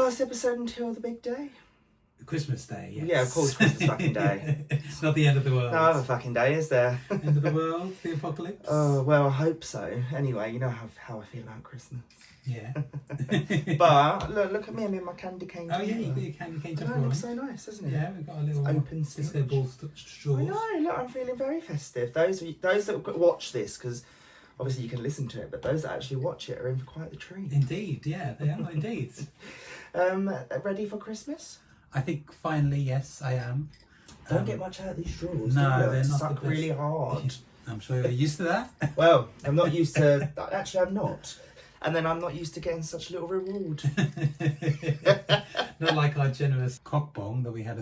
last episode until the big day. Christmas Day, yes. Yeah, of course, Christmas fucking day. It's not the end of the world. No other fucking day, is there? End of the world, the apocalypse. Oh, well, I hope so. Anyway, you know how I feel about Christmas. Yeah. But look at me, I'm in my candy cane. Oh yeah, you've got your candy cane jumper It on. looks so nice, doesn't it? Yeah, we've got a little open disco ball straws. I know, look, I'm feeling very festive. Those that watch this, because obviously you can listen to it, but those that actually watch it are in for quite the treat. Indeed, yeah, they are indeed. Ready for Christmas? I think finally, yes, I am. Don't get much out of these straws. No, they're not suck the best. really hard. I'm sure you're used to that. Well, I'm not used to. Actually, I'm not. And then I'm not used to getting such little reward. Not like our generous cock bong that we had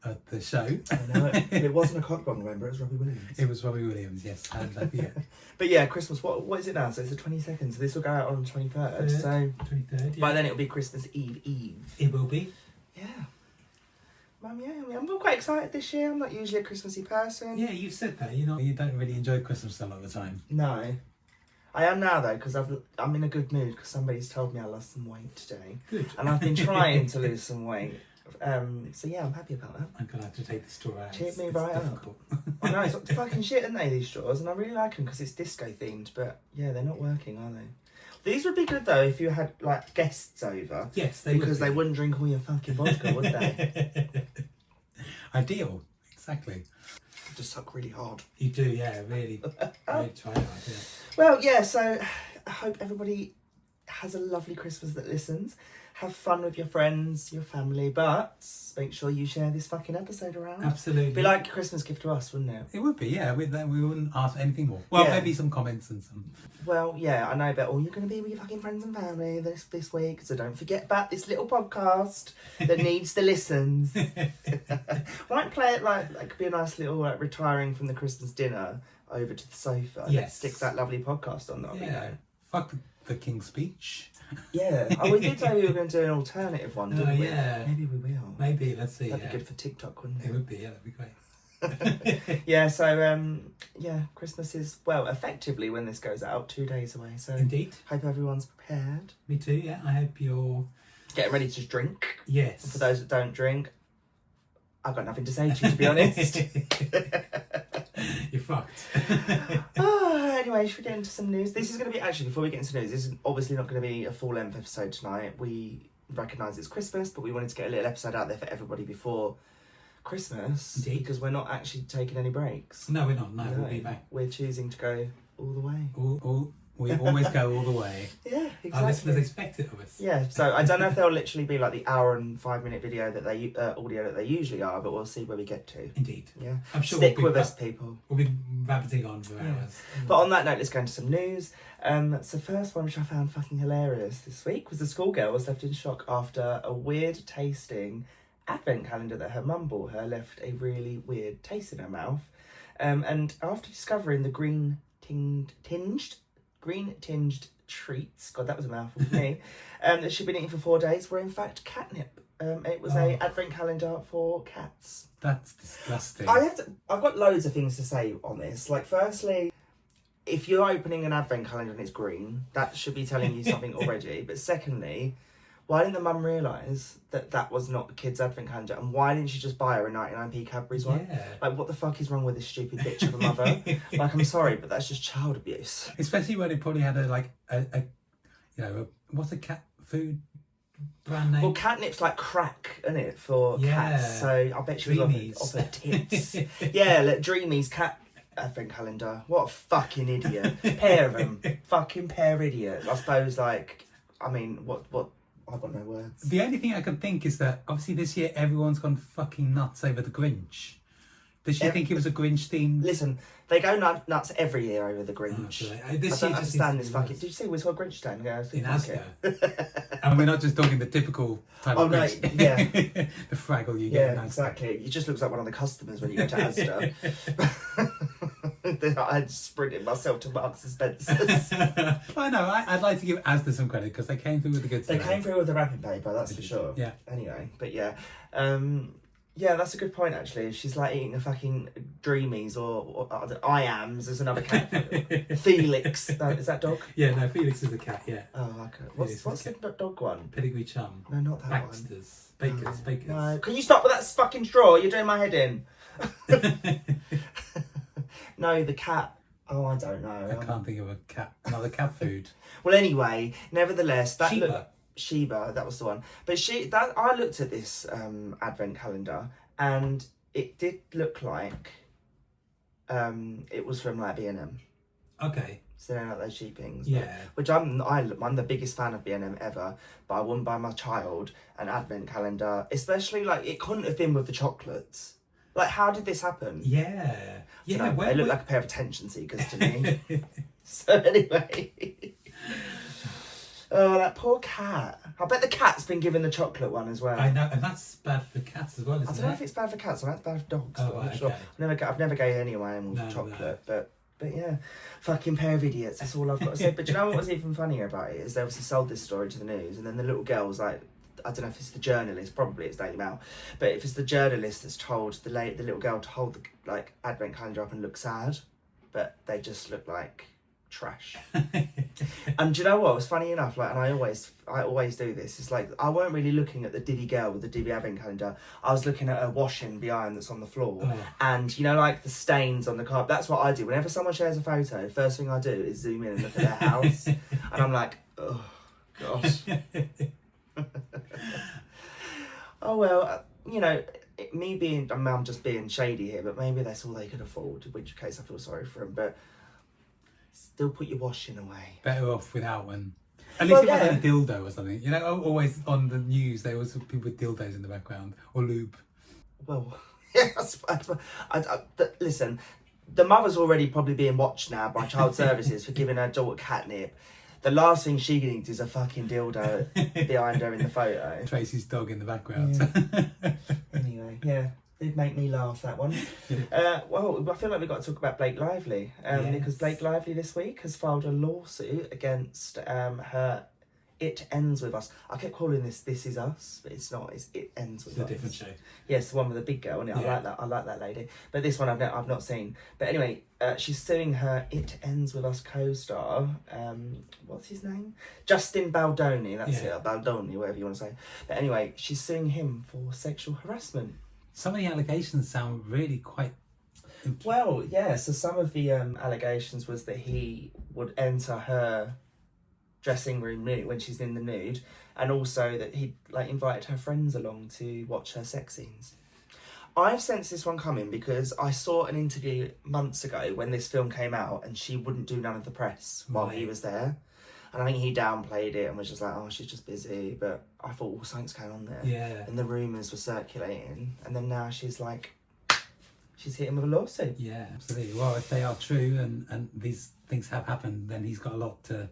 at the show. I know it. It wasn't a cock bong, remember? It was Robbie Williams. It was Robbie Williams, yes. How did I forget? But yeah, Christmas. What is it now? So it's the 22nd. So this will go out on the 23rd. So 23rd. Yeah. By then it'll be Christmas Eve. It will be. Yeah. I'm quite excited this year. I'm not usually a Christmassy person. Yeah, you've said that. You don't really enjoy Christmas a lot of the time. No. I am now though, because I'm in a good mood because somebody's told me I lost some weight today. Good. And I've been trying to lose some weight. So yeah, I'm happy about that. I'm gonna have to take the straw out. Cheered me It's right difficult. up. I know, it's fucking shit, aren't they, these straws? And I really like them because it's disco themed, but yeah, they're not working, are they? These would be good though if you had like guests over. Yes, they would. Because they wouldn't drink all your fucking vodka, would they? Ideal. Exactly. Just suck really hard. You do, yeah, really try hard, yeah. Well, yeah, so I hope everybody has a lovely Christmas that listens. Have fun with your friends, your family, but make sure you share this fucking episode around. Absolutely. It'd be like a Christmas gift to us, wouldn't it? It would be, yeah. We wouldn't ask anything more. Well, Yeah. maybe some comments and some... Well, yeah, I know, but you're going to be with your fucking friends and family this week, so don't forget about this little podcast that needs the listens. Might play it like could be a nice little retiring from the Christmas dinner over to the sofa. Yes. Let's stick that lovely podcast on that. Yeah. Fuck the King's Speech. Yeah. Oh, we did say we were going to do an alternative one, didn't we? Yeah. Maybe we will. Maybe, let's see. That'd be good for TikTok, wouldn't it? It would be, yeah, that'd be great. Yeah, so, Christmas is, well, effectively when this goes out, 2 days away. So Indeed. hope everyone's prepared. Me too, yeah. I hope you're... Getting ready to drink. Yes. For those that don't drink, I've got nothing to say to you, to be honest. You're fucked. Anyway, should we get into some news? This is going to be, actually, before we get into news, this is obviously not going to be a full-length episode tonight. We recognise it's Christmas, but we wanted to get a little episode out there for everybody before Christmas. Indeed. Because we're not actually taking any breaks. No, we're not. No, we'll be back. We're choosing to go all the way. We always go all the way. Yeah, exactly. Our listeners expect it of us. Yeah, so I don't know if they'll literally be like the hour and 5 minute video that they audio that they usually are, but we'll see where we get to. Indeed. Yeah, I'm sure stick with us, people. We'll be rabbiting on for hours. But on that note, let's go into some news. So first one, which I found fucking hilarious this week, was the schoolgirl was left in shock after a weird tasting advent calendar that her mum bought her left a really weird taste in her mouth. And after discovering the green tinged treats, God, that was a mouthful for me, that she'd been eating for 4 days were in fact catnip. It was a advent calendar for cats. That's disgusting. I've got loads of things to say on this. Like, firstly, if you're opening an advent calendar and it's green, that should be telling you something already. But secondly, why didn't the mum realise that that was not the kid's advent calendar? And why didn't she just buy her a 99p Cadbury's one? Yeah. Like, what the fuck is wrong with this stupid bitch of a mother? Like, I'm sorry, but that's just child abuse. Especially when it probably had what's a cat food brand name? Well, catnip's like crack, isn't it, for cats? So I bet she was off her tits. Yeah, like Dreamies cat advent calendar. What a fucking idiot. Pair of them. Fucking pair idiots. I suppose, like, I mean, what... I've got no words. The only thing I can think is that obviously this year everyone's gone fucking nuts over the Grinch. Did she think it was a Grinch theme? Listen, they go nuts every year over the Grinch. I don't understand this fucking... Did you see we saw Grinch Day? In Asda. And we're not just talking the typical type of Grinch. No, yeah. The Fraggle you get in Asda. Yeah, exactly. He just looks like one of the customers when you go to Asda. I had sprinted myself to Marks and Spencer's. I know, I'd like to give Asda some credit because they came through with the good stuff. They came through with the wrapping paper, that's for sure. Yeah. Anyway, but yeah. Yeah, that's a good point, actually. If she's like eating a fucking Dreamies or I-Ams, there's another cat. Felix. Is that dog? Yeah, no, Felix is the cat, yeah. Oh, okay. What's the dog one? Pedigree Chum. No, not that Baxter's. Bakers. one. Bakers. No. Can you stop with that fucking straw? You're doing my head in. No, the cat. Oh, I don't know. I can't think of a cat. Another cat food. Well, anyway, nevertheless, that Sheba. Sheba, that was the one. But I looked at this advent calendar, and it did look like it was from like B&M. Okay. So they're like those sheepings. Yeah. Which I'm the biggest fan of B&M ever, but I wouldn't buy my child an advent calendar, especially like it couldn't have been with the chocolates. Like, how did this happen? Yeah. Yeah. They look like a pair of attention seekers to me. So anyway. Oh, that poor cat. I bet the cat's been given the chocolate one as well. I know, and that's bad for cats as well, isn't it? I don't know if it's bad for cats or that's bad for dogs. Oh, but I'm right, sure. okay. I've never gave any of my animals chocolate, but yeah, fucking pair of idiots. That's all I've got to say. But do you know what was even funnier about it is they obviously sold this story to the news, and then the little girl was like, I don't know if it's the journalist, probably it's Daily Mail, but if it's the journalist that's told the little girl to hold the like advent calendar up and look sad, but they just look like trash. And do you know what was funny enough, like, and I always do this, it's like I weren't really looking at the Diddy girl with the Diddy advent calendar, I was looking at her washing behind that's on the floor. And you know, like the stains on the carpet. That's what I do whenever someone shares a photo. First thing I do is zoom in and look at their house. And I'm like, oh gosh. Oh well, you know, I'm just being shady here, but maybe that's all they could afford, in which case I feel sorry for them, but still put your washing away. Better off without one. At least it wasn't a dildo or something. You know, always on the news there was people with dildos in the background or lube. Well, yes, listen, the mother's already probably being watched now by child services for giving her daughter catnip. The last thing she needs is a fucking dildo behind her in the photo. Tracy's dog in the background. Yeah. Anyway, yeah. Did make me laugh, that one. Well, I feel like we've got to talk about Blake Lively. Because Blake Lively this week has filed a lawsuit against her It Ends With Us. I kept calling this Is Us, but it's not. It's It Ends With Us. It's a different show. Yes, the one with the big girl, isn't it? Yeah. I like that lady. But this one I've not seen. But anyway, she's suing her It Ends With Us co-star. What's his name? Justin Baldoni. That's it. Baldoni, whatever you want to say. But anyway, she's suing him for sexual harassment. Some of the allegations sound really quite... Well, yeah, so some of the allegations was that he would enter her dressing room nude when she's in the nude, and also that he like invited her friends along to watch her sex scenes. I've sensed this one coming because I saw an interview months ago when this film came out and she wouldn't do none of the press while he was there. And I think he downplayed it and was just like, oh, she's just busy. But I thought, well, something's going on there. Yeah. And the rumours were circulating. And then now she's hit him with a lawsuit. Yeah, absolutely. Well, if they are true and these things have happened, then he's got a lot to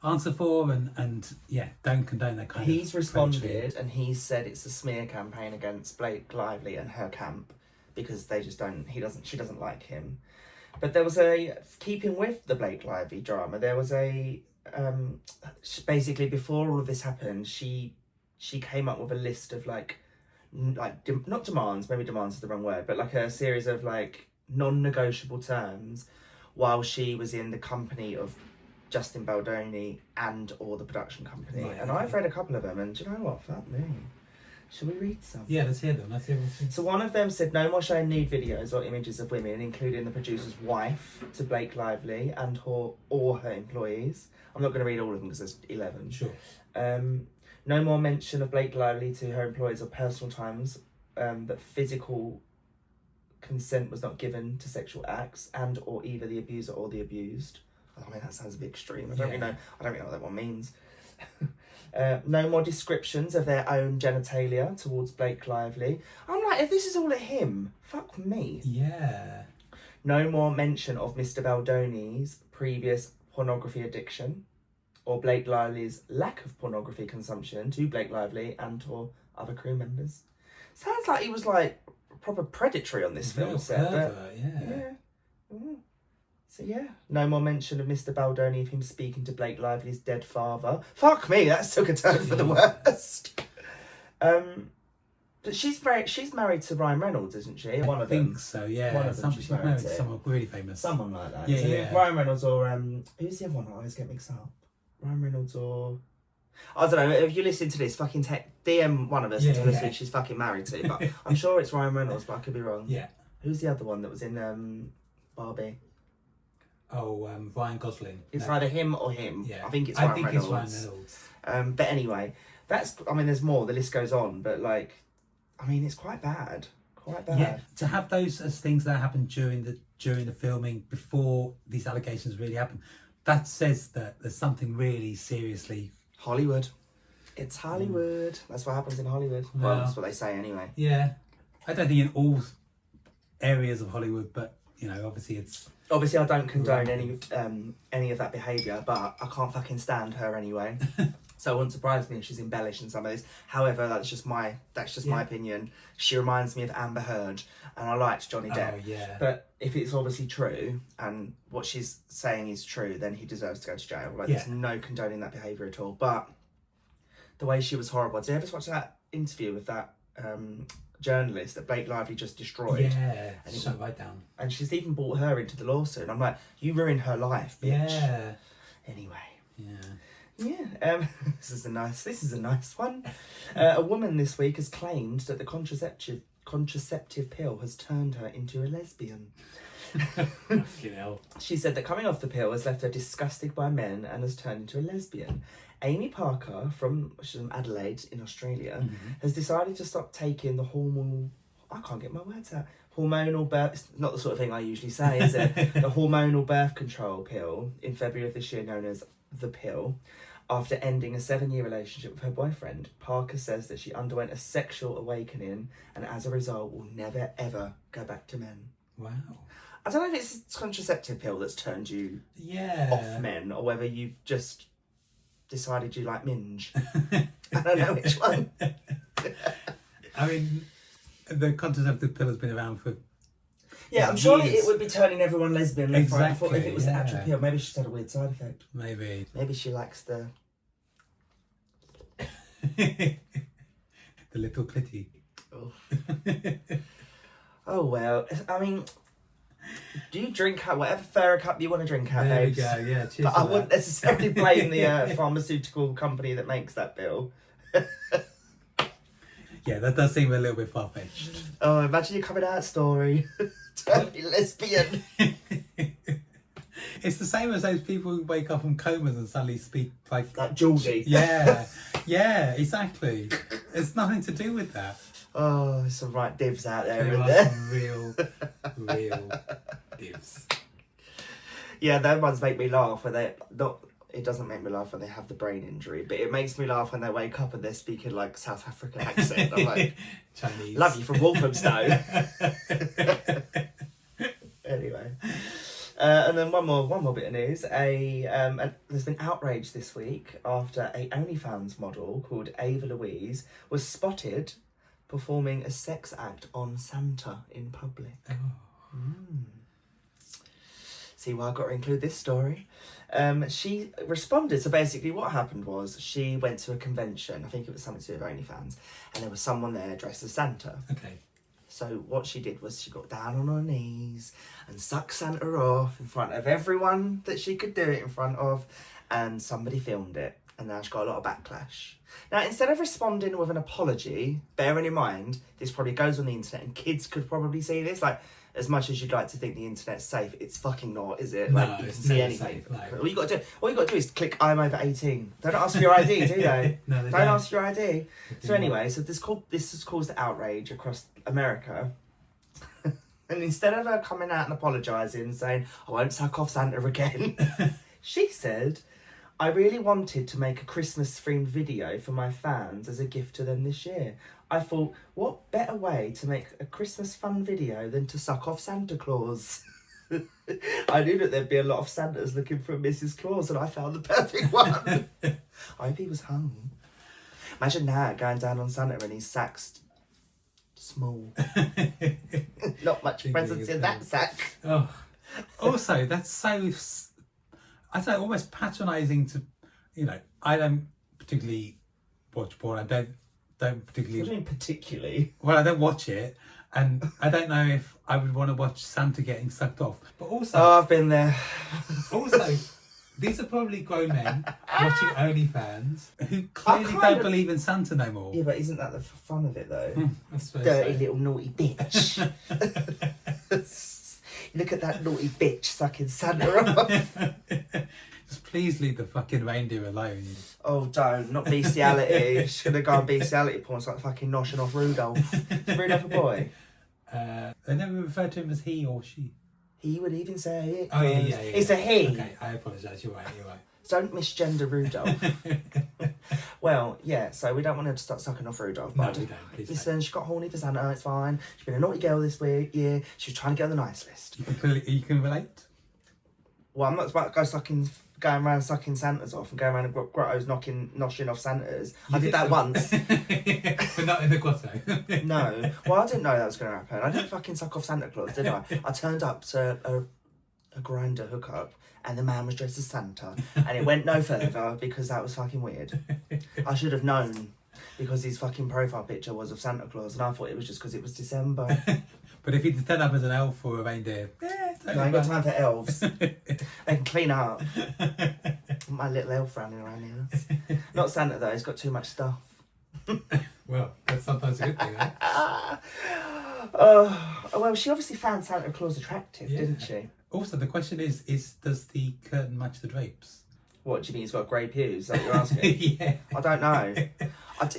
answer for and don't condone that kind of... He's responded and he's said it's a smear campaign against Blake Lively and her camp because she doesn't like him. But there was keeping with the Blake Lively drama, there was basically before all of this happened, she came up with a list of not demands, maybe demands is the wrong word, but like a series of like non-negotiable terms while she was in the company of Justin Baldoni and or the production company. Right, and I've read a couple of them, and do you know what? Fuck me. Shall we read some? Yeah, let's hear them. So one of them said, no more showing nude videos or images of women, including the producer's wife, to Blake Lively and or her employees. I'm not going to read all of them because there's 11. Sure. No more mention of Blake Lively to her employees or personal times, that physical consent was not given to sexual acts and or either the abuser or the abused. I mean, that sounds a bit extreme. I don't really know what that one means. No more descriptions of their own genitalia towards Blake Lively. I'm like, if this is all at him, fuck me. Yeah. No more mention of Mr. Baldoni's previous pornography addiction or Blake Lively's lack of pornography consumption to Blake Lively and or other crew members. Sounds like he was like proper predatory on this film set. Yeah. Mm. So yeah, no more mention of Mr. Baldoni of him speaking to Blake Lively's dead father. Fuck me, that took a turn for the worst. But she's married to Ryan Reynolds, isn't she? One I of them. think so, yeah. One of them She's married to someone really famous. Someone like that. Yeah, so yeah. Ryan Reynolds or who's the other one? I always get mixed up. Ryan Reynolds or I don't know. If you listen to this, fucking DM one of us and tell us who she's fucking married to. But I'm sure it's Ryan Reynolds, but I could be wrong. Yeah. Who's the other one that was in Barbie? Oh, Ryan Gosling. It's either him or him. Yeah. I think it's Ryan Reynolds. It's Ryan Reynolds. But anyway, there's more. The list goes on, but it's quite bad. Quite bad. Yeah. To have those as things that happened during the filming before these allegations really happened, that says that there's something really seriously. Hollywood. It's Hollywood. That's what happens in Hollywood. No. Well, that's what they say anyway. Yeah. I don't think in all areas of Hollywood, but obviously it's. Obviously, I don't condone any of that behaviour, but I can't fucking stand her anyway. So it wouldn't surprise me if she's embellishing some of this. However, that's just my opinion. She reminds me of Amber Heard, and I liked Johnny Depp. Oh, yeah. But if it's obviously true, and what she's saying is true, then he deserves to go to jail. There's no condoning that behaviour at all. But the way she was horrible. Did you ever watch that interview with that journalist that Blake Lively just destroyed? Yeah, and shut right down. And she's even brought her into the lawsuit. And I'm like, you ruined her life, bitch. Yeah. Anyway. Yeah. Yeah, this is a nice one. A woman this week has claimed that the contraceptive pill has turned her into a lesbian. She said that coming off the pill has left her disgusted by men and has turned into a lesbian. Amy Parker she's from Adelaide in Australia, has decided to stop taking the hormonal birth. It's not the sort of thing I usually say, is it? The hormonal birth control pill in February of this year, known as the pill, after ending a 7-year relationship with her boyfriend. Parker says that she underwent a sexual awakening and as a result will never ever go back to men. Wow. I don't know if it's a contraceptive pill that's turned you off men or whether you've just decided you like minge. I don't know which one. I mean, the contraceptive pill has been around for yeah, I'm sure it would be turning everyone lesbian left, right, if it was the actual pill. Maybe she's had a weird side effect. Maybe she likes the the little clitty. Oh. Oh well, I mean, do you drink out whatever Farrah cup you want to drink out? There babes? we go. Yeah, cheers. But I wouldn't necessarily blame the pharmaceutical company that makes that pill. Yeah, that does seem a little bit far-fetched. Oh, imagine your coming out story. Totally lesbian. It's the same as those people who wake up from comas and suddenly speak like Geordie. Yeah, yeah, exactly. It's nothing to do with that. Oh, there's some right divs out there, There isn't are there? some real divs. Yeah, those ones make me laugh when it doesn't make me laugh when they have the brain injury, but it makes me laugh when they wake up and they're speaking like South African accent. I'm like, Chinese. Love you from Walthamstow. Anyway. And then one more bit of news. There's been outrage this week after a OnlyFans model called Ava Louise was spotted performing a sex act on Santa in public. Oh. See why I got to include this story. She responded. So basically what happened was she went to a convention. I think it was something to do with OnlyFans. And there was someone there dressed as Santa. Okay. So what she did was she got down on her knees and sucked Santa off in front of everyone that she could do it in front of. And somebody filmed it. And now she got a lot of backlash. Now, instead of responding with an apology, bearing in mind, this probably goes on the internet and kids could probably see this. Like, as much as you'd like to think the internet's safe, it's fucking not, is it? No, like, you can it's see never anything. safe, no. All you got to do is click I'm over 18. They don't ask for your ID, do they? No, they don't don't. ask your ID. So anyway, this has caused outrage across America. And instead of her coming out and apologising and saying, I won't suck off Santa again, she said, I really wanted to make a Christmas-themed video for my fans as a gift to them this year. I thought, what better way to make a Christmas fun video than to suck off Santa Claus? I knew that there'd be a lot of Santas looking for a Mrs. Claus, and I found the perfect one. I hope he was hung. Imagine that, going down on Santa and his sack's small. Not much presents in that sack. Oh. Also, that's so, I don't know, almost patronising to, I don't particularly watch porn. I don't don't particularly. What do you mean particularly? Well, I don't watch it, and I don't know if I would want to watch Santa getting sucked off. But also, Oh, I've been there. also, these are probably grown men watching OnlyFans who clearly kind don't of- believe in Santa no more. Yeah, but isn't that the fun of it though? I suppose Dirty so. little naughty bitch. Look at that naughty bitch sucking Santa off. Just please leave the fucking reindeer alone. Oh, don't. Not bestiality. She's going to go on bestiality porn. It's like fucking noshing off Rudolph. Is Rudolph a boy? They never refer to him as he or she. He would even say it. Oh, yeah. It's a he. Okay, I apologise. You're right. Don't misgender Rudolph. Well, yeah, so we don't want her to start sucking off Rudolph. No, But we don't. Please listen, she got horny for Santa. It's fine. She's been a naughty girl this week. Yeah, she was trying to get on the nice list. You can relate? Well, I'm not about to go going around sucking Santas off and going around in grottos noshing off Santas. I did that once. But not in the grotto. No. Well, I didn't know that was going to happen. I didn't fucking suck off Santa Claus, did I? I turned up to a grinder hookup and the man was dressed as Santa and it went no further because that was fucking weird. I should have known because his fucking profile picture was of Santa Claus and I thought it was just because it was December. But if you turn up as an elf or a reindeer, I ain't got time for elves. They can clean up. My little elf running around here. Not Santa though, he's got too much stuff. well, that's sometimes a good thing, eh? Well, she obviously found Santa Claus attractive, didn't she? Also, the question is does the curtain match the drapes? What do you mean? He's got grey pews? Is that what you're asking? Yeah. I don't know.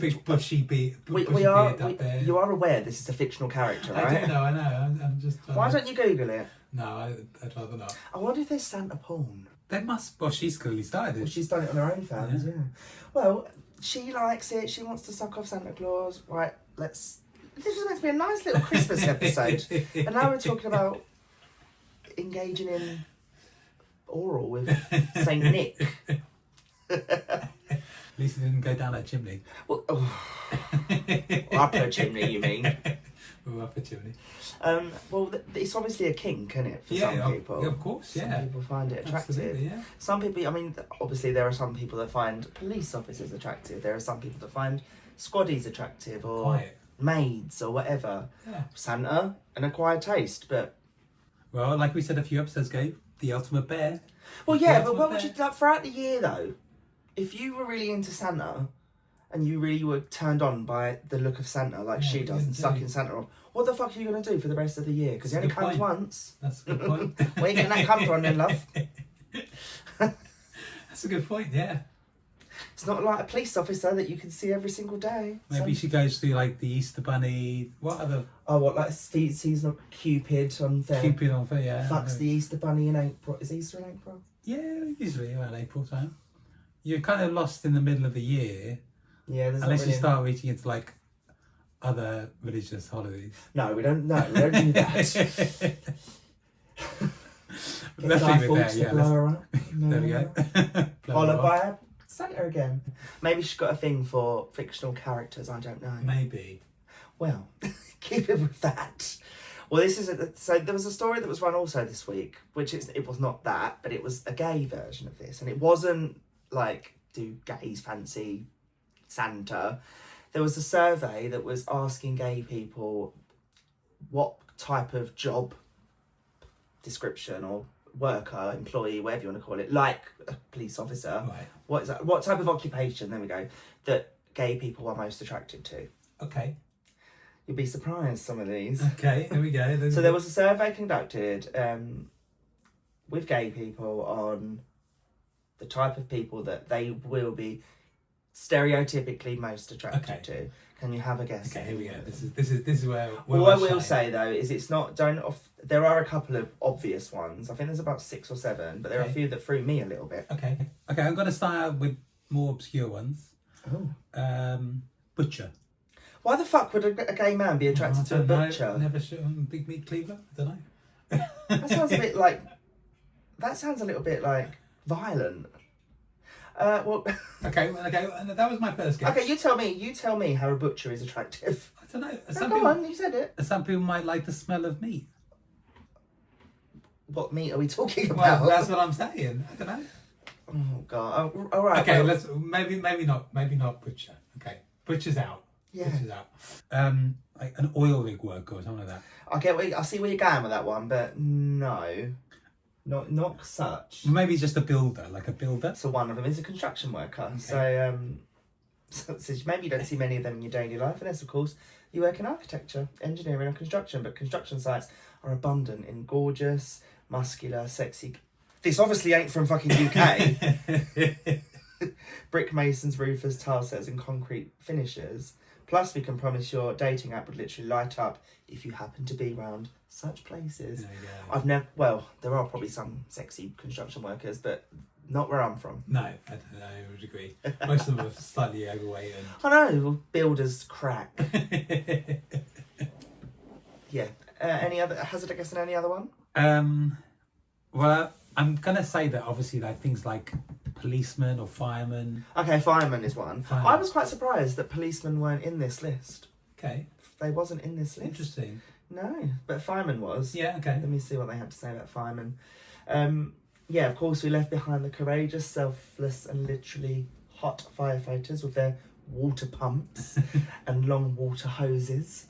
Big bushy beard. You are aware this is a fictional character, right? I do know. I'm just. Why don't you Google it? No, I'd rather not. I wonder if there's Santa porn. There must. Well, she's clearly started it. Well, she's done it on her own fans, yeah. Well, she likes it. She wants to suck off Santa Claus. Right, This was meant to be a nice little Christmas episode. And now we're talking about engaging in oral with Saint Nick. At least it didn't go down that chimney. Well, up her chimney, you mean? Oh, up a chimney. Well, it's obviously a kink, isn't it, for some people? Of course, yeah. Some people find it attractive. Absolutely, yeah. Some people, I mean, obviously there are some people that find police officers attractive. There are some people that find squaddies attractive or Quiet. maids or whatever. Yeah. Santa, an acquired taste, but... Well, like we said a few episodes ago, the ultimate bear. Well, yeah, but what would you... Like, throughout the year, though, if you were really into Santa and you really were turned on by the look of Santa like she does and sucking Santa off, what the fuck are you going to do for the rest of the year? Because he only comes once. That's a good point. Where are you getting that come from then, love? That's a good point, yeah. It's not like a police officer that you can see every single day. Maybe she goes through like the Easter Bunny. What other? Oh, what, like seasonal Cupid on there? Cupid on fair, yeah. Fucks the Easter Bunny in April. Is Easter in April? Yeah, usually around April time. You're kind of lost in the middle of the year. Yeah, there's unless not you really... start reaching into like other religious holidays. No, we don't do that. Let's leave it there, yeah. There we go. Followed by Santa again. Maybe she's got a thing for fictional characters, I don't know. Maybe. Well, keep it with that. Well, this is so there was a story that was run also this week, which it was not that, but it was a gay version of this, and it wasn't like do gays fancy Santa. There was a survey that was asking gay people what type of job description or worker, employee, whatever you want to call it, like a police officer. Right. What is that? What type of occupation? There we go. That gay people are most attracted to. Okay. You'd be surprised, some of these. Okay, here we go. So there was a survey conducted with gay people on the type of people that they will be stereotypically most attracted to. Can you have a guess? Okay, here we go. This is where All I will say though is it's not. There are a couple of obvious ones. I think there's about 6 or 7, but there are a few that threw me a little bit. Okay. I'm going to start out with more obscure ones. Oh. Butcher. Why the fuck would a gay man be attracted to a butcher? Never shoot on big meat cleaver. I don't know. That sounds a bit like. That sounds a little bit like violent. Well. Okay. That was my first guess. Okay, you tell me how a butcher is attractive. I don't know. No, go on, you said it. Some people might like the smell of meat. What meat are we talking about? Well, that's what I'm saying. I don't know. Oh god. Oh, all right. Okay, well, let's maybe not butcher. Okay, butcher's out. Yeah. What is that? Like an oil rig worker or something like that. I see where you're going with that one, but no. Not such. Maybe just a builder, like a builder. So one of them is a construction worker. Okay. So maybe you don't see many of them in your daily life, unless of course you work in architecture, engineering or construction, but construction sites are abundant in gorgeous, muscular, sexy... This obviously ain't from fucking UK. Brick masons, roofers, tile setters and concrete finishers. Plus we can promise your dating app would literally light up if you happen to be around such places. There you go. I've never... Well, there are probably some sexy construction workers, but not where I'm from. No, I don't know, I would agree. Most of them are slightly overweight and... I know, builders crack. Yeah. Any other... Hazard a guess on any other one? Well, I'm going to say that obviously like things like policemen or firemen. Okay, fireman is one. Fireman. I was quite surprised that policemen weren't in this list. Okay. They wasn't in this list. Interesting. No, but fireman was. Yeah, okay. Let me see what they had to say about firemen. Yeah, of course, we left behind the courageous, selfless and literally hot firefighters with their water pumps and long water hoses.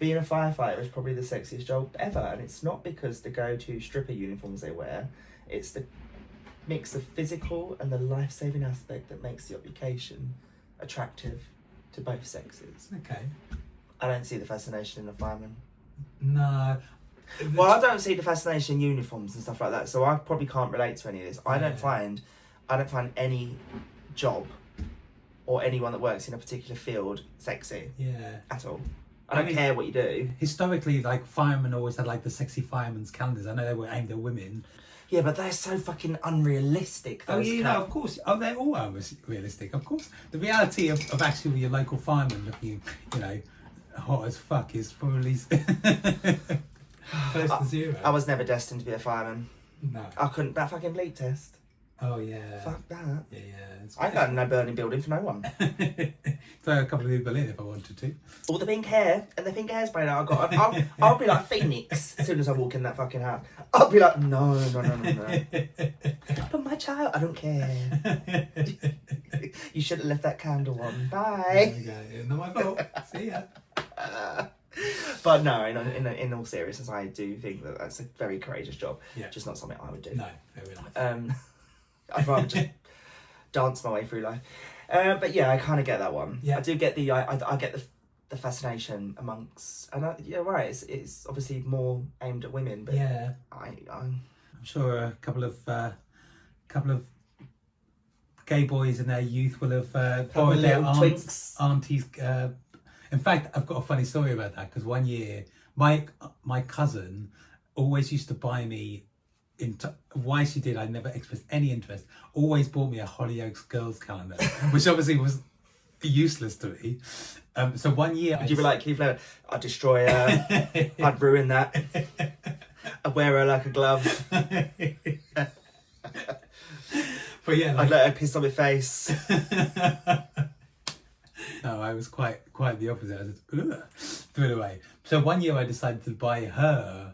Being a firefighter is probably the sexiest job ever, and it's not because the go-to stripper uniforms they wear, it's the mix of physical and the life-saving aspect that makes the occupation attractive to both sexes. Okay. I don't see the fascination in a fireman. No. Well, I don't see the fascination in uniforms and stuff like that, so I probably can't relate to any of this. I don't find any job or anyone that works in a particular field sexy. Yeah. At all. I don't care what you do. Historically, like firemen always had like the sexy firemen's calendars. I know they were aimed at women. Yeah, but they're so fucking unrealistic. Oh, yeah, no, of course. Oh, they're all realistic, of course. The reality of actually your local fireman looking, you know, hot as fuck is probably close to zero. I was never destined to be a fireman. No. I couldn't. That fucking bleak test. Oh, yeah. Fuck that. Yeah, yeah. I ain't got no burning building for no one. Throw a couple of people in if I wanted to. All the pink hair and the pink hairspray that I got. I'll be like Phoenix as soon as I walk in that fucking house. I'll be like, no. But my child, I don't care. You should have left that candle on. Bye. Okay, not my fault. See ya. But no, in all seriousness, I do think that that's a very courageous job. Yeah. Just not something I would do. No, fair enough. I'd rather just dance my way through life. But yeah, I kind of get that one. Yeah. I do get I get the fascination amongst, and yeah, right. It's obviously more aimed at women, but yeah, I'm sure a couple of gay boys in their youth will have borrowed their aunties. In fact, I've got a funny story about that because one year my cousin always used to buy me. Why she did, I never expressed any interest. Always bought me a Hollyoaks girls calendar, which obviously was useless to me. So one year, would you be like Keith Ledger? I'd destroy her. I'd ruin that. I'd wear her like a glove. But yeah, I'd let her piss on my face. No, I was quite the opposite. I said, ugh, threw it away. So one year I decided to buy her,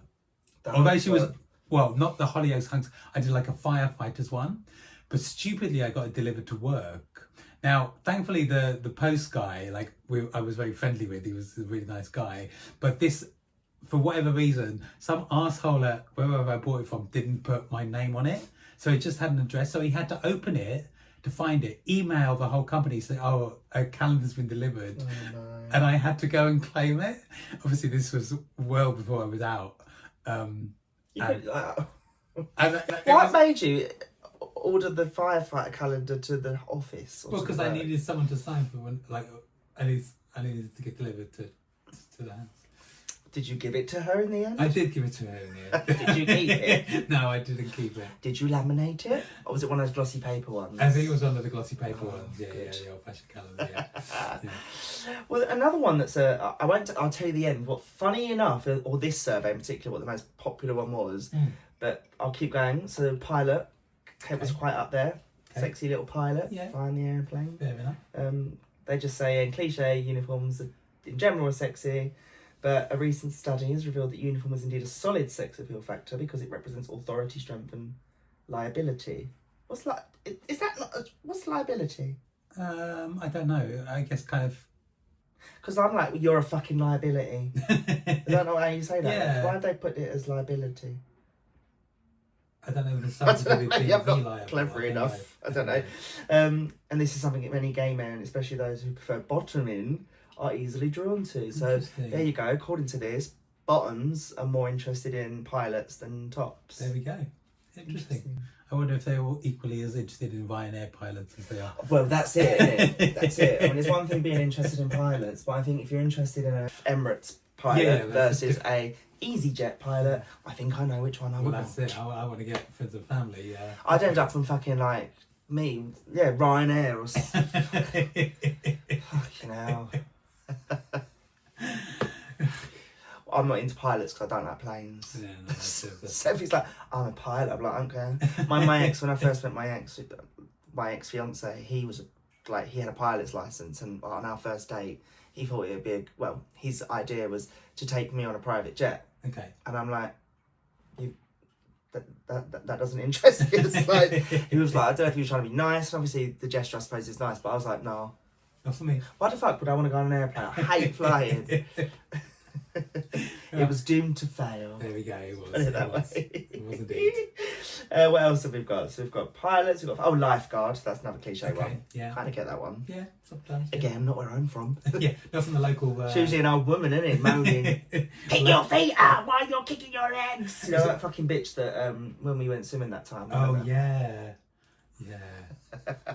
although she was. Well, not the Hollyoaks hunks. I did like a firefighter's one, but stupidly I got it delivered to work. Now, thankfully, the post guy, I was very friendly with. He was a really nice guy. But this, for whatever reason, some asshole at wherever I bought it from didn't put my name on it, so it just had an address. So he had to open it to find it, email the whole company, say, "Oh, a calendar's been delivered," and I had to go and claim it. Obviously, this was well before I was out. What made you order the firefighter calendar to the office? Well, because I needed someone to sign for when, I needed to get delivered to the house. Did you give it to her in the end? I did give it to her in the end. Did you keep it? No, I didn't keep it. Did you laminate it? Or was it one of those glossy paper ones? I think it was one of the glossy paper ones. Yeah, good. the old-fashioned calendar, yeah. Well, another one that's I'll tell you the end. What, funny enough, or this survey in particular, what the most popular one was, but I'll keep going. So the pilot was quite up there. Okay. Sexy little pilot, flying the airplane. Fair enough. They just say in cliche uniforms in general are sexy, but a recent study has revealed that uniform is indeed a solid sex appeal factor because it represents authority, strength, and liability. What's liability? I don't know. I guess kind of. Because I'm like, you're a fucking liability. I don't know how you say that. Yeah. Why have they put it as liability? I don't know if it's something to do with being I'm not liable. clever enough. I don't know. And this is something that many gay men, especially those who prefer bottoming, are easily drawn to. So there you go. According to this, bottoms are more interested in pilots than tops. There we go. Interesting. I wonder if they're all equally as interested in Ryanair pilots as they are. Well, that's it, isn't it? That's it. I mean, it's one thing being interested in pilots, but I think if you're interested in an Emirates pilot versus a EasyJet pilot, I think I know which one I would want. That's it. I want to get friends and family. Yeah. I'd end up from fucking like me, Ryanair or fucking hell. I'm not into pilots because I don't like planes. Yeah, no, that's it. Sophie's like, I'm a pilot. I'm like, I don't care. My ex, when I first met my ex fiance, he was like, he had a pilot's license, and on our first date, he thought it would be his idea was to take me on a private jet. Okay. And I'm like, that doesn't interest me. It's like, he was like, I don't know if he was trying to be nice. And obviously, the gesture I suppose is nice, but I was like, no. Not for me. Why the fuck would I want to go on an airplane? I hate flying. It was doomed to fail. There we go. It was. Put it that way. It was indeed. What else have we got? So we've got pilots. We've got lifeguard. That's another cliche one. Yeah. Kind of get that one. Yeah. Sometimes. Yeah. Again, not where I'm from. Yeah. Not from the local. It's usually an old woman, isn't it, moaning? Pick your feet up while you're kicking your legs. You know that fucking bitch that when we went swimming that time. Oh yeah. Yeah.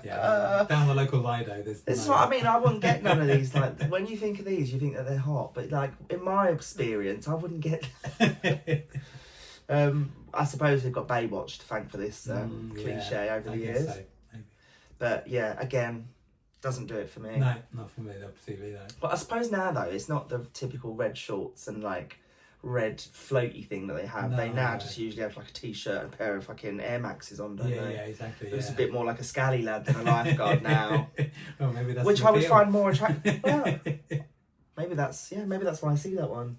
Yeah, down the local Lido. This is what I mean. I wouldn't get none of these. Like when you think of these, you think that they're hot, but like in my experience, I wouldn't get. I suppose we've got Baywatch to thank for this cliche over the years. So, but yeah, again, doesn't do it for me. No, not for me. Absolutely no. But I suppose now though, it's not the typical red shorts and like red floaty thing that they have. No, they now just usually have like a t-shirt and a pair of fucking Air Maxes on, don't they? Yeah, exactly. It's a bit more like a scally lad than a lifeguard now. Well, maybe that's which I would find more attractive. Well, maybe that's why I see that one.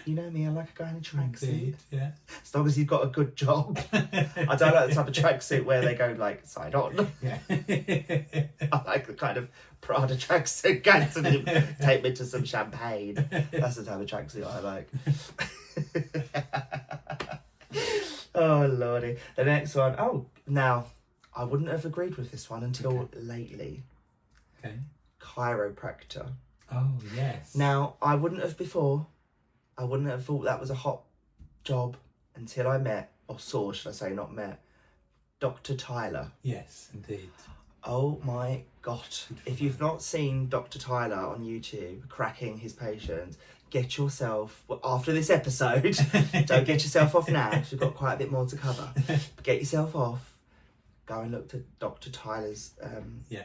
You know me, I like a guy in a tracksuit. Yeah. As long as you've got a good job. I don't like the type of tracksuit where they go like side on. Yeah. I like the kind of Prada tracksuit going to them, take me to some champagne. That's the type of tracksuit I like. Oh lordy. The next one. Oh, now I wouldn't have agreed with this one until lately. Okay. Chiropractor. Oh yes. Now I wouldn't have before. I wouldn't have thought that was a hot job until I met, or saw, should I say, not met, Dr. Tyler. Yes, indeed. Oh my God. If you've not seen Dr. Tyler on YouTube cracking his patients, get yourself, after this episode, don't get yourself off now, because we've got quite a bit more to cover. But get yourself off, go and look at Dr. Tyler's... yeah.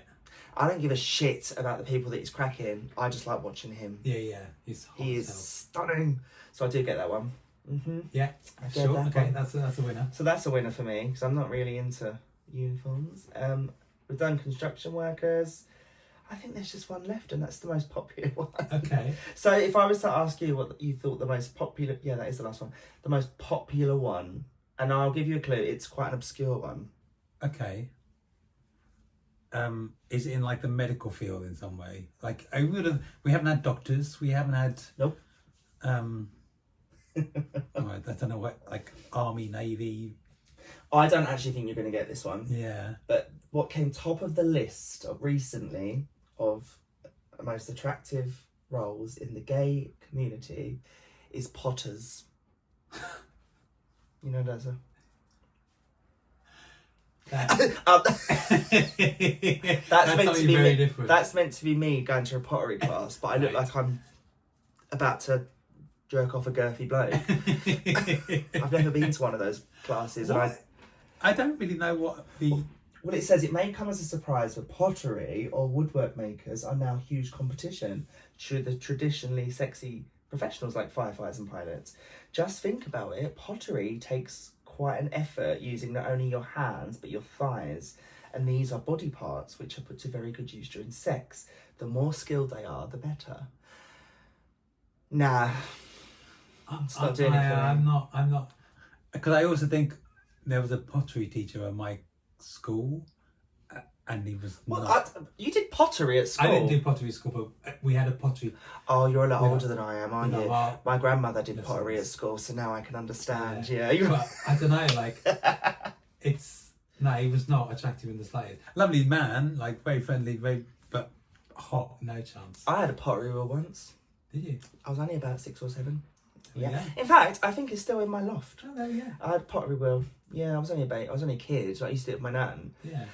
I don't give a shit about the people that he's cracking. I just like watching him. Yeah. He is stunning. So I do get that one. Mm-hmm. Yeah, sure. Okay, that's a winner. So that's a winner for me, because I'm not really into uniforms. We've done construction workers. I think there's just one left, and that's the most popular one. Okay. So if I was to ask you what you thought the most popular... Yeah, that is the last one. The most popular one, and I'll give you a clue, it's quite an obscure one. Okay. Is it in like the medical field in some way? Like we haven't had doctors. We haven't had. Nope. I don't know what, like Army, Navy. I don't actually think you're going to get this one. Yeah. But what came top of the list recently of most attractive roles in the gay community is potters. You know, Dazza? That's meant to be very me. Different. That's meant to be me going to a pottery class, but I look like I'm about to jerk off a girthy bloke. I've never been to one of those classes, and I don't really know what the. Well, it says it may come as a surprise, but pottery or woodwork makers are now huge competition to the traditionally sexy professionals like firefighters and pilots. Just think about it. Pottery takes quite an effort using not only your hands but your thighs, and these are body parts which are put to very good use during sex. The more skilled they are, the better. Nah, it's not doing it for me. I'm not, because I also think there was a pottery teacher at my school, and he was you did pottery at school? I didn't do pottery at school, but we had a pottery. Oh, you're a lot We older got- than I am, aren't we you? got My grandmother did lessons. pottery at school, so now I can understand. Yeah, But I don't know, like, he was not attractive in the slightest. Lovely man, like very friendly, but hot, no chance. I had a pottery wheel once. Did you? I was only about 6 or 7. Yeah. Yeah. In fact, I think it's still in my loft. Oh, there we go. I had a pottery wheel. Yeah, I was only a kid, so I used to do it with my nan. Yeah.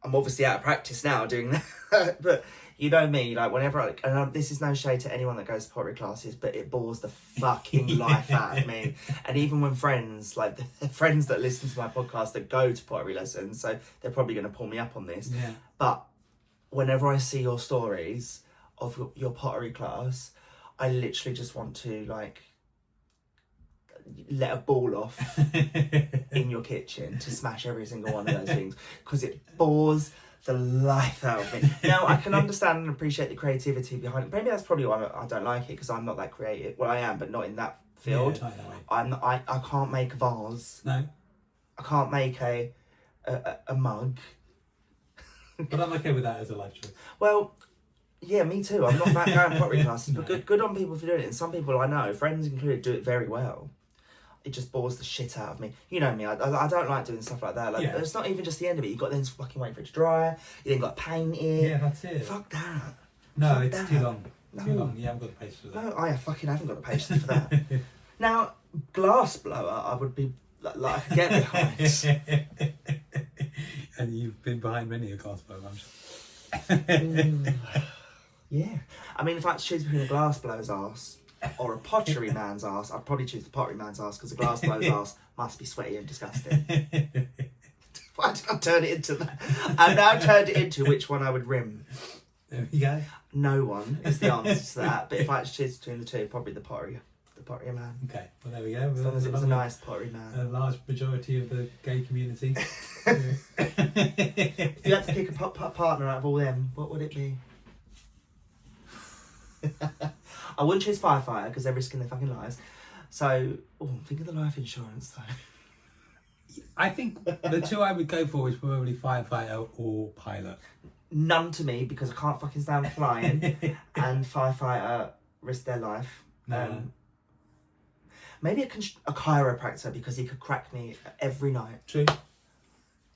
I'm obviously out of practice now doing that, but you know me, like whenever this is no shade to anyone that goes to pottery classes, but it bores the fucking life out of me. And even when friends, like the friends that listen to my podcast that go to pottery lessons, so they're probably going to pull me up on this. Yeah. But whenever I see your stories of your pottery class, I literally just want to like let a ball off in your kitchen to smash every single one of those things, because it bores the life out of me. Now, I can understand and appreciate the creativity behind it. Maybe that's probably why I don't like it, because I'm not that creative. Well, I am, but not in that field. Yeah, I can't make a vase. No. I can't make a mug. But I'm okay with that as a life choice. Well, yeah, me too. I'm not that guy in pottery classes, No. but good on people for doing it. And some people I know, friends included, do it very well. It just bores the shit out of me. You know me, I don't like doing stuff like that. Like, Yeah. it's not even just the end of it. You've got to then fucking wait for it to dry. You then got to paint it. Yeah, that's it. Fuck that. No, Fuck it's that. too long. No. Too long. You haven't got the patience for that. No, I fucking haven't got the patience for that. Now, glass blower, I would be like I could get behind. And you've been behind many a glass blower, I'm sure. Yeah. I mean, if I had to choose between a glass blower's arse or a pottery man's arse, I'd probably choose the pottery man's arse, because a glass blower's arse must be sweaty and disgusting. Why did I turn it into that? I've now turned it into which one I would rim. There we go. No one is the answer to that. But if I had to choose between the two, probably the pottery man. Okay, well, there we go. As long as it was a nice pottery man. A large majority of the gay community. If you had to pick a partner out of all them, what would it be? I wouldn't choose firefighter, because they're risking their fucking lives. So, think of the life insurance though. I think the two I would go for is probably firefighter or pilot. None to me, because I can't fucking stand flying, and firefighter risk their life. No. Maybe a chiropractor, because he could crack me every night. True.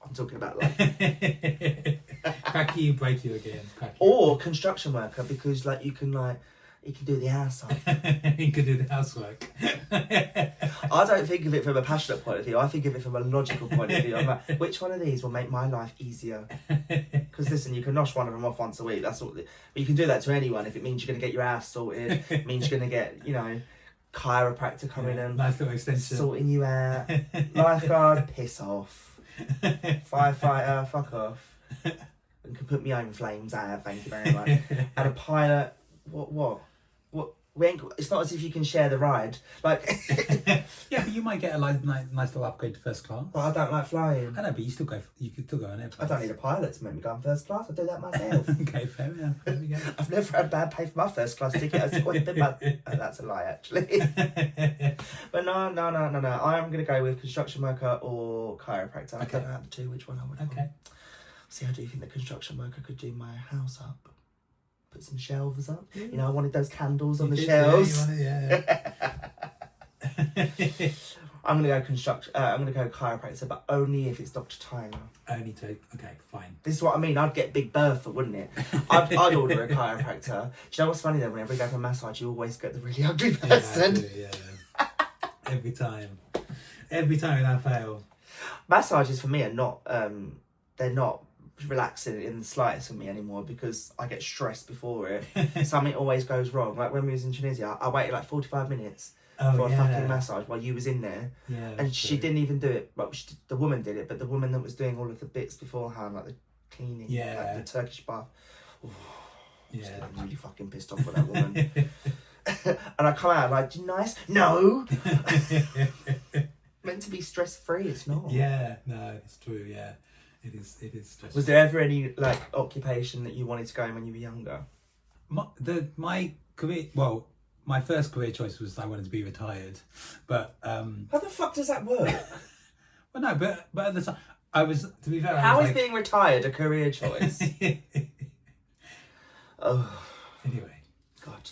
I'm talking about like. Crack you, break you again. Crack you. Or construction worker, because like you can do the outside. You could do the housework. I don't think of it from a passionate point of view. I think of it from a logical point of view. I'm like, which one of these will make my life easier? Because listen, you can nosh one of them off once a week. That's what. But you can do that to anyone if it means you're going to get your ass sorted. It means you're going to get, chiropractor coming in, Nice little extension. sorting you out. Lifeguard, piss off. Firefighter, fuck off. And can put me own flames out. Thank you very much. And a pilot, what? It's not as if you can share the ride. Like, Yeah, but you might get a nice little upgrade to first class. but I don't like flying. I know, but you could still go on airplanes. I don't need a pilot to make me go on first class. I do that myself. Okay, fair enough. There we go. I've never had bad pay for my first class ticket. It's always been that's a lie, actually. But no. I am going to go with construction worker or chiropractor. I don't know out of the two which one I would. Okay. See, how do you think the construction worker could do my house up? Put some shelves up. Yeah. I wanted those candles on the You did, shelves. Yeah. I'm gonna go chiropractor, but only if it's Dr. Tyler. Only two. Okay, fine. This is what I mean. I'd get Big Bertha, wouldn't it? I'd order a chiropractor. Do you know what's funny though? Whenever we go for a massage, you always get the really ugly person. Yeah. Every time without fail. Massages for me are not. They're not relaxing in the slightest for me anymore, because I get stressed before it. Something always goes wrong. Like when we was in Tunisia, I waited like 45 minutes for a fucking massage while you was in there. Yeah. And she didn't even do it. Well, the woman did it, but the woman that was doing all of the bits beforehand, like the cleaning, like the Turkish bath. I'm really fucking pissed off with that woman. And I come out like, nice? No! Meant to be stress-free, it's not. Yeah, no, it's true, yeah. It is stressful. Was there ever any like occupation that you wanted to go in when you were younger? My career, well, my first career choice was I wanted to be retired, but How the fuck does that work? well, no, but at the time I was, to be fair, How is being retired a career choice? Oh, Anyway. God.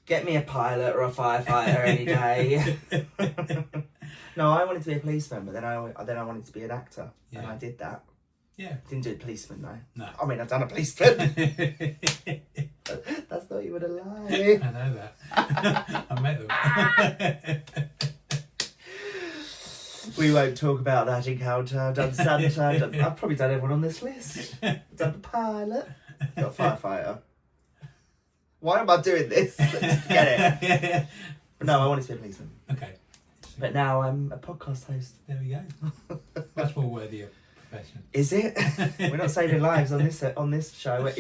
Get me a pilot or a firefighter any day. No, I wanted to be a policeman, but then I wanted to be an actor, and I did that. Yeah. Didn't do a policeman though. No. I mean, I've done a policeman. That's not even a lie. I know that. I met them. We won't talk about that encounter. I've done Santa. I've probably done everyone on this list. I've done the pilot. Got a firefighter. Why am I doing this? Forget it. But no, I wanted to be a policeman. Okay. But now I'm a podcast host. There we go. Much more worthy of profession. Is it? We're not saving lives on this show.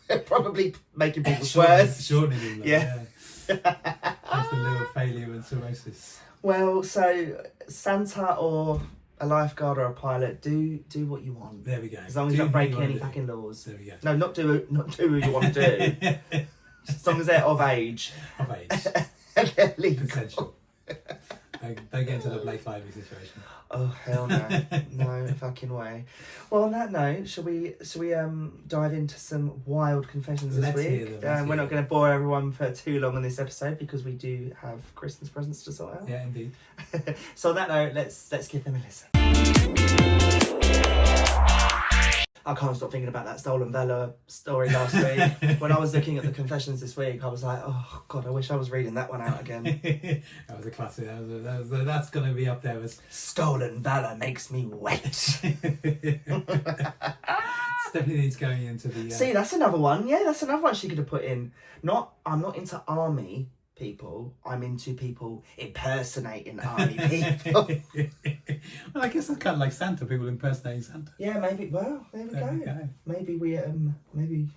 We're probably making people worse. Shortening them. Yeah. Just a little failure and cirrhosis. Well, so Santa or a lifeguard or a pilot, do what you want. There we go. As long as you're not breaking any fucking laws. There we go. No, not do what you want to do. As long as they're of age. Of age. And they're legal. Consensual. Don't get into the Blake Lively situation. Oh hell no. No fucking way. Well, on that note, shall we dive into some wild confessions this week? Hear them, we're not going to bore everyone for too long on this episode because we do have Christmas presents to sort out. Yeah, indeed. So on that note, let's give them a listen. I can't stop thinking about that stolen Valor story last week. When I was looking at the confessions this week, I was like, oh God, I wish I was reading that one out again. That was a classic. That's going to be up there as Stolen Valor makes me wet. Stephanie needs going into the... See, that's another one. Yeah, that's another one she could have put in. I'm not into army people. I'm into people impersonating army people. Well, I guess that's kind of like Santa, people impersonating Santa. Yeah, maybe. Well, there we go. Maybe maybe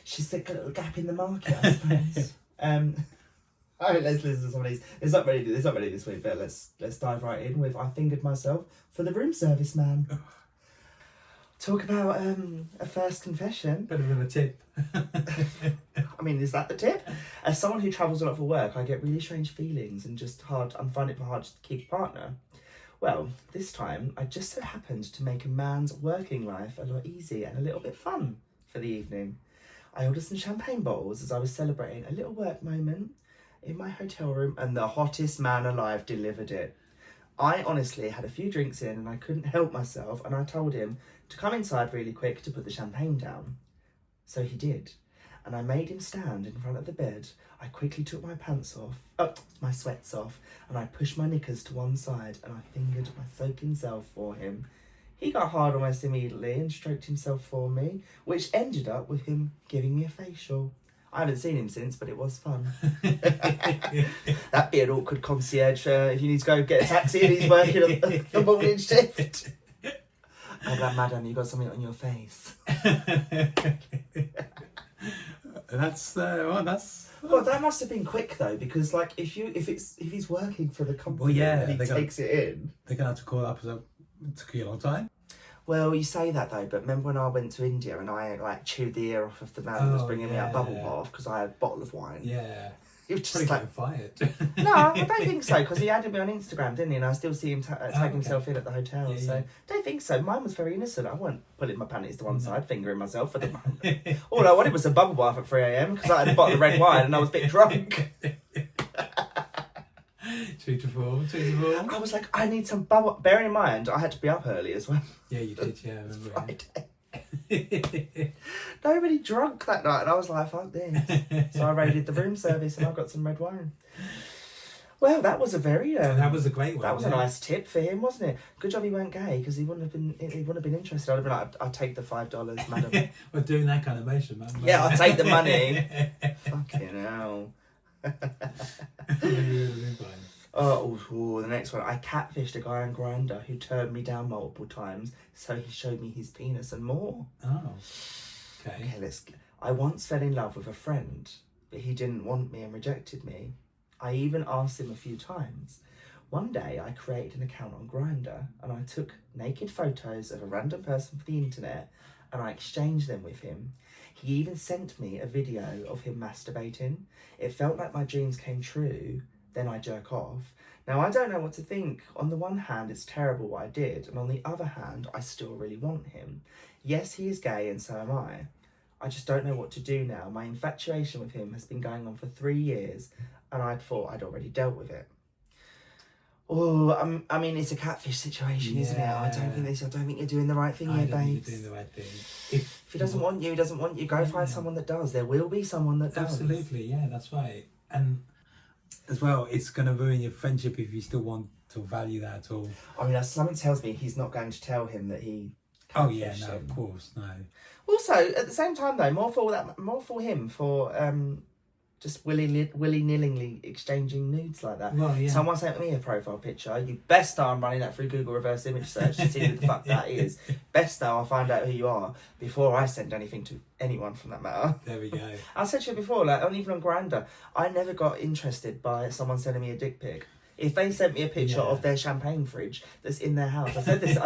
she's a little gap in the market, I suppose. All right, let's listen to some of these. It's not ready this week, but let's dive right in with I fingered myself for the room service man. Talk about a first confession. Better than a tip. I mean, is that the tip? As someone who travels a lot for work, I get really strange feelings and find it hard to keep a partner. Well, this time, I just so happened to make a man's working life a lot easier and a little bit fun for the evening. I ordered some champagne bottles as I was celebrating a little work moment in my hotel room, and the hottest man alive delivered it. I honestly had a few drinks in and I couldn't help myself, and I told him to come inside really quick to put the champagne down. So he did, and I made him stand in front of the bed. I quickly took my my sweats off, and I pushed my knickers to one side and I fingered my soaking self for him. He got hard almost immediately and stroked himself for me, which ended up with him giving me a facial. I haven't seen him since, but it was fun. That'd be an awkward concierge if you need to go get a taxi and he's working on the morning shift. I'm like, madam, you got something on your face. Well, that must have been quick though, because like if he's working for the company and he takes it in, they're gonna have to call up. So it took you a long time. Well, you say that though, but remember when I went to India and I like chewed the ear off of the man who was bringing me out bubble bath because I had a bottle of wine. Yeah. He was just like fired. No, I don't think so, because he added me on Instagram, didn't he? And I still see him tag himself in at the hotel. Yeah, so don't think so. Mine was very innocent. I wasn't pulling my panties to one side, fingering myself for the moment. All I wanted was a bubble bath at 3 a.m. because I had a bottle of red wine and I was a bit drunk. True to form. I was like, I need some bubble. Bearing in mind, I had to be up early as well. Yeah, you did. Yeah, I remember. Friday. Nobody drunk that night, and I was like, fuck this. So I raided the room service and I got some red wine. Well, that was a very that was a great one. That was a nice tip for him, wasn't it? Good job he weren't gay, because he wouldn't have been interested. I'd have been like, I'll take the $5, madam. We're doing that kind of motion, man. Yeah, I'll take the money. Fucking hell. Oh, the next one. I catfished a guy on Grindr who turned me down multiple times, so he showed me his penis and more. Oh. Okay, I once fell in love with a friend, but he didn't want me and rejected me. I even asked him a few times. One day, I created an account on Grindr, and I took naked photos of a random person for the internet, and I exchanged them with him. He even sent me a video of him masturbating. It felt like my dreams came true. Then I jerk off. Now, I don't know what to think. On the one hand, it's terrible what I did, and on the other hand, I still really want him. Yes, he is gay, and so am I. I just don't know what to do now. My infatuation with him has been going on for 3 years, and I'd thought I'd already dealt with it. Oh, I mean, it's a catfish situation, isn't it? I don't think you're doing the right thing here, babes. I don't think you're doing the right thing. If he doesn't want you, he doesn't want you. Go find someone that does. There will be someone that does. Absolutely, yeah, that's right. And as well, it's going to ruin your friendship if you still want to value that at all. I mean, something tells me he's not going to tell him that he. Oh yeah, no, of course, no. Also, at the same time, though, more for him for just willy-nillingly exchanging nudes like that. Well, yeah. Someone sent me a profile picture. You best know I'm running that through Google reverse image search to see who the fuck that is. Best know I'll find out who you are before I send anything to anyone, from that matter. There we go. I said to you before, like, even on Grindr, I never got interested by someone sending me a dick pic. If they sent me a picture of their champagne fridge that's in their house, I said this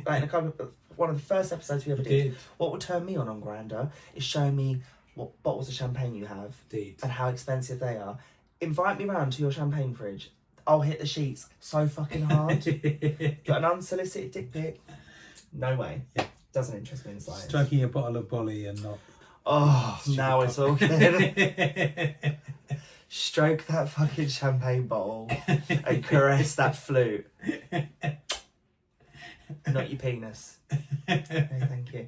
like in one of the first episodes we ever did. What would turn me on Grindr is showing me what bottles of champagne you have and how expensive they are. Invite me round to your champagne fridge. I'll hit the sheets so fucking hard. But an unsolicited dick pic, no way. Yeah. Doesn't interest me in the slightest. Striking a bottle of Bolly and not... Oh, now it's all good. Stroke that fucking champagne bottle and caress that flute. Not your penis. No, thank you.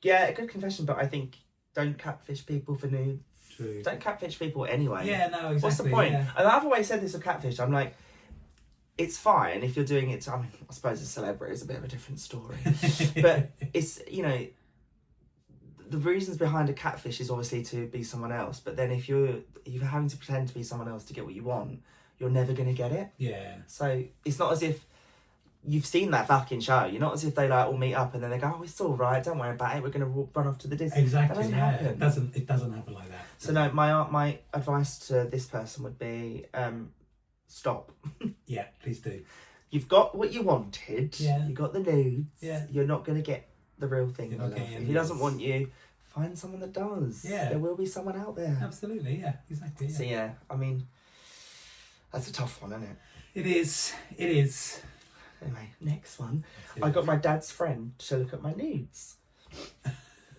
Yeah, a good confession, but I think don't catfish people for nudes. True. Don't catfish people anyway. Yeah, no, exactly. What's the point? Yeah. And I've always said this of catfish. I'm like, it's fine if you're doing it to, I mean, I suppose a celebrity is a bit of a different story. But it's, you know, the reasons behind a catfish is obviously to be someone else. But then if you're having to pretend to be someone else to get what you want, you're never going to get it. Yeah. So it's not as if you've seen that fucking show. You're not as if they like all meet up and then they go, oh, it's all right, don't worry about it, we're going to run off to the Disney. Exactly, That yeah. happen. It doesn't happen like that. So no, my advice to this person would be stop. Yeah, please do. You've got what you wanted. Yeah. You got the nudes. Yeah. You're not going to get the real thing. You're not getting If he doesn't want you, find someone that does. Yeah. There will be someone out there. Absolutely, yeah, exactly. Yeah. So yeah, I mean, that's a tough one, isn't it? It is. Anyway, next one. I got my dad's friend to look at my nudes.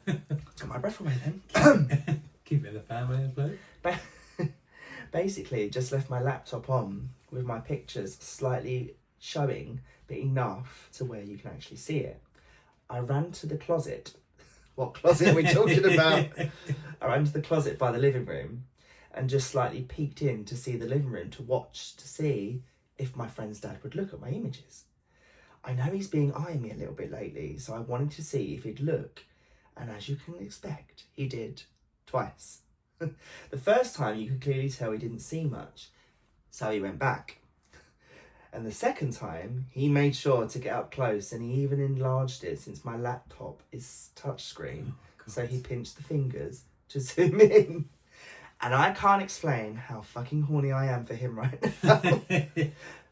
Got my breath away then. Keep it in the family, but Basically, just left my laptop on with my pictures slightly showing, but enough to where you can actually see it. I ran to the closet. What closet are we talking about? I ran to the closet by the living room and just slightly peeked in to see the living room to see if my friend's dad would look at my images. I know he's been eyeing me a little bit lately, so I wanted to see if he'd look. And as you can expect, he did. Twice. The first time you could clearly tell he didn't see much, so he went back. And the second time, he made sure to get up close and he even enlarged it since my laptop is touchscreen. So he pinched the fingers to zoom in. And I can't explain how fucking horny I am for him right now.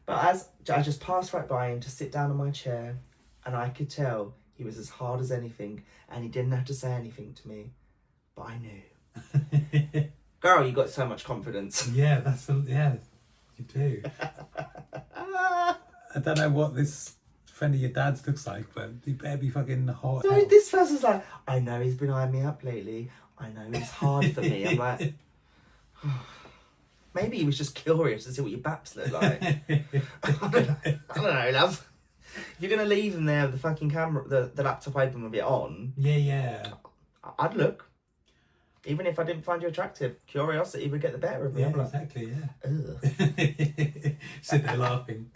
But as I just passed right by him to sit down on my chair, and I could tell he was as hard as anything, and he didn't have to say anything to me. But I knew. Girl, you got so much confidence. Yeah, you do. I don't know what this friend of your dad's looks like, but he better be fucking hot. So this person's like, I know he's been eyeing me up lately. I know he's hard for me. I'm like, maybe he was just curious to see what your baps look like. I don't know, love. If you're going to leave him there with the fucking camera, the laptop open with it on. Yeah. I'd look. Even if I didn't find you attractive, curiosity would get the better of me. Yeah, like, exactly, yeah. Ugh. Sit there laughing.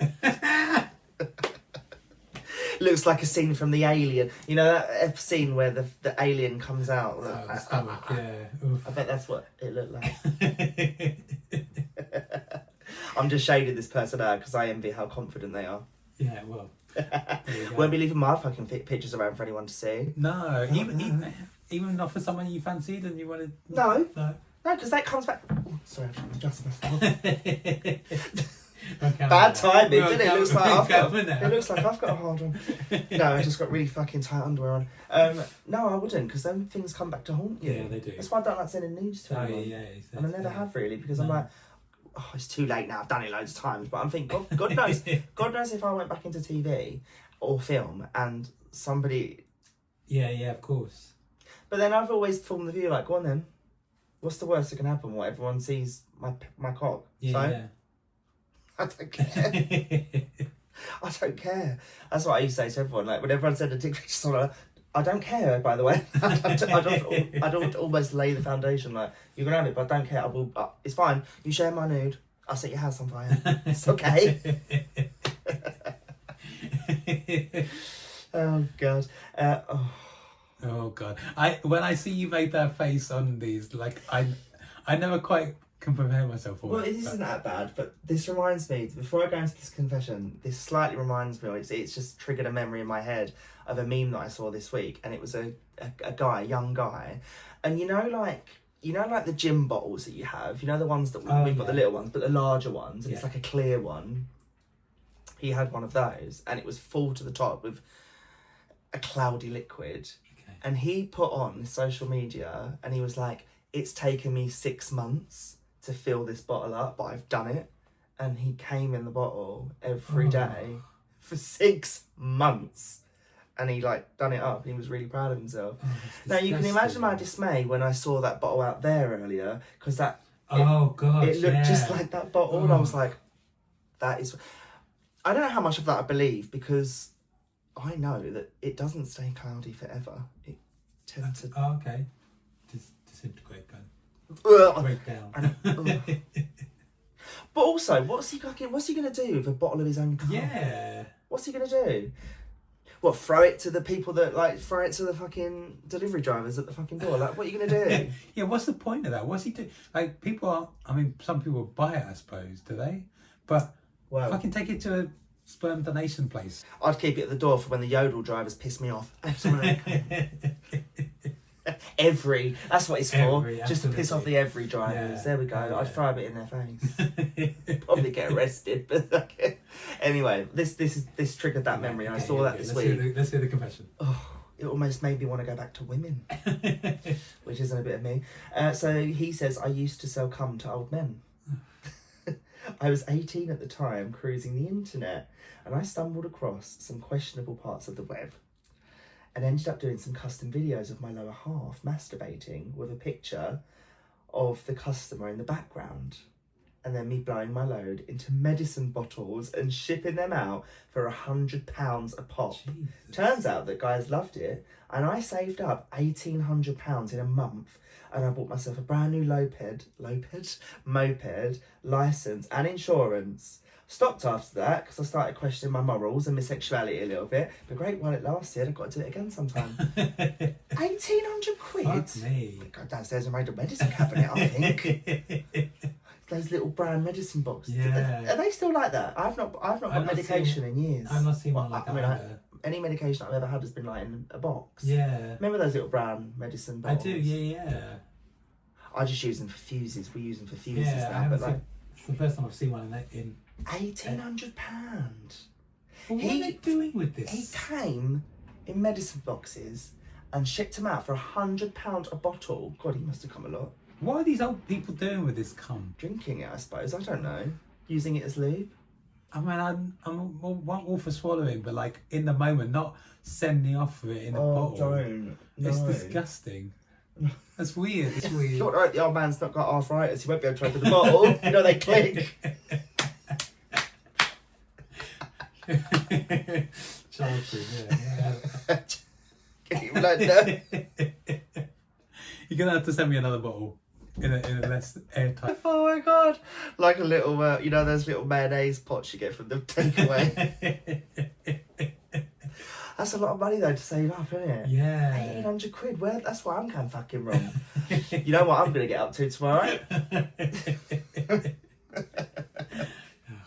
Looks like a scene from The Alien. You know that scene where the alien comes out? Oh, the stomach, yeah. Oof. I bet that's what it looked like. I'm just shading this person out because I envy how confident they are. Yeah, well. Won't be leaving my fucking pictures around for anyone to see. No, even not for someone you fancied and you wanted... No, because that comes back... Oh, sorry, I should adjust myself. Bad timing, didn't it? It looks like I've got a hard one. No, I just got really fucking tight underwear on. No, I wouldn't, because then things come back to haunt you. Yeah, they do. That's why I don't like sending nudes to anyone. Yeah, and I never have really, because I'm like, oh, it's too late now. I've done it loads of times, but I'm thinking, God knows if I went back into TV or film and somebody. Yeah, of course. But then I've always formed the view, like, go on then. What's the worst that can happen? What, everyone sees my cock? Yeah. So, Yeah. I don't care. I don't care. That's what I used to say to everyone. Like, when everyone said a dick pic, just like, I don't care, by the way. I don't almost lay the foundation. Like, you can have it, but I don't care. I will. It's fine. You share my nude. I'll set your house on fire. It's okay. Oh, God. Oh God! When I see you make that face on these, like I never quite can prepare myself for Well, it. it isn't that bad, but this reminds me. Before I go into this confession, this slightly reminds me. It's just triggered a memory in my head of a meme that I saw this week, and it was a guy, a young guy, and you know, like the gym bottles that you have. You know the ones that we've got the little ones, but the larger ones, and it's like a clear one. He had one of those, and it was full to the top with a cloudy liquid. And he put on social media and he was like, it's taken me 6 months to fill this bottle up, but I've done it. And he came in the bottle every day for 6 months. And he like done it up. He was really proud of himself. Now you can imagine my dismay when I saw that bottle out there earlier, because it looked just like that bottle. And I was like, that is... I don't know how much of that I believe, because I know that it doesn't stay cloudy forever. It tends to... Oh, okay. Disintegrate, break down. But also, what's he going to do with a bottle of his own cum? Yeah. What's he going to do? What, throw it to the people that, like, throw it to the fucking delivery drivers at the fucking door? Like, what are you going to do? Yeah, what's the point of that? What's he do? Like, people are... I mean, some people buy it, I suppose, do they? But fucking take it to a sperm donation place. I'd keep it at the door for when the yodel drivers piss me off. That's what it's for. Just to piss off the every drivers. Yeah. There we go. Yeah. I'd throw a bit in their face. Probably get arrested, but anyway, this triggered that memory. I saw that this week. Let's hear the confession. Oh, it almost made me want to go back to women, which isn't a bit of me. So he says, I used to sell cum to old men. I was 18 at the time, cruising the internet, and I stumbled across some questionable parts of the web and ended up doing some custom videos of my lower half masturbating with a picture of the customer in the background, and then me blowing my load into medicine bottles and shipping them out for £100 a pop. Jesus. Turns out that guys loved it, and I saved up £1,800 in a month, and I bought myself a brand new moped, licence and insurance. Stopped after that because I started questioning my morals and my sexuality a little bit. But great while it lasted, I've got to do it again sometime. 1,800 quid? Fuck me. I go downstairs and made a medicine cabinet, I think. Those little brown medicine boxes. Yeah. Are they still like that? I've not got medication in years. I've not seen one like that. Any medication I've ever had has been like in a box. Yeah. Remember those little brown medicine bottles? I do, yeah. I just use them for fuses. We use them for fuses now. But like, it's the first time I've seen one in £1,800. Well, what are they doing with this? He came in medicine boxes and shipped them out for £100 a bottle. God, he must have come a lot. What are these old people doing with this cum? Drinking it, I suppose. I don't know. Using it as lube. I mean, I'm all for swallowing, but like in the moment, not sending off of it in a bottle. Don't. No. It's disgusting. That's weird. It's weird. You're right, the old man's not got arthritis. He won't be able to open the bottle. You know, they click. Childproof, yeah. Can you like that? You're gonna have to send me another bottle in a less airtight. Oh my god! Like a little, you know, those little mayonnaise pots you get from the takeaway. That's a lot of money though to save up, isn't it? Yeah. 1,800 quid. Well, that's why I'm going fucking wrong. You know what I'm gonna get up to tomorrow? Oh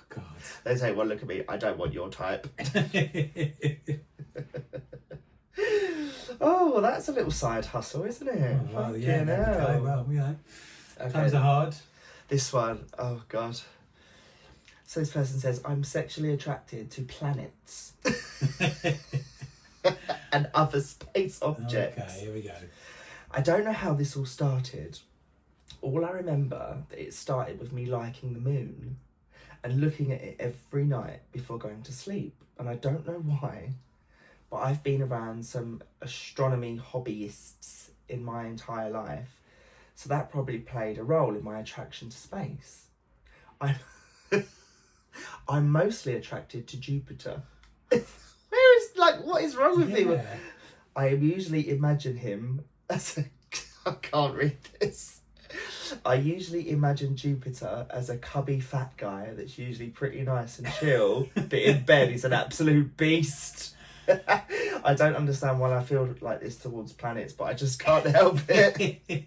god. They say, well, look at me. I don't want your type. Oh, well, that's a little side hustle, isn't it? Oh, well, yeah. Okay, well, you know, times are hard. This one, oh god. So this person says, I'm sexually attracted to planets and other space objects. Okay, here we go. I don't know how this all started. All I remember that it started with me liking the moon and looking at it every night before going to sleep. And I don't know why, but I've been around some astronomy hobbyists in my entire life. So that probably played a role in my attraction to space. I'm mostly attracted to Jupiter. What is wrong with me? I usually imagine him as I can't read this. I usually imagine Jupiter as a cubby fat guy that's usually pretty nice and chill, but in bed he's an absolute beast. I don't understand why I feel like this towards planets, but I just can't help it.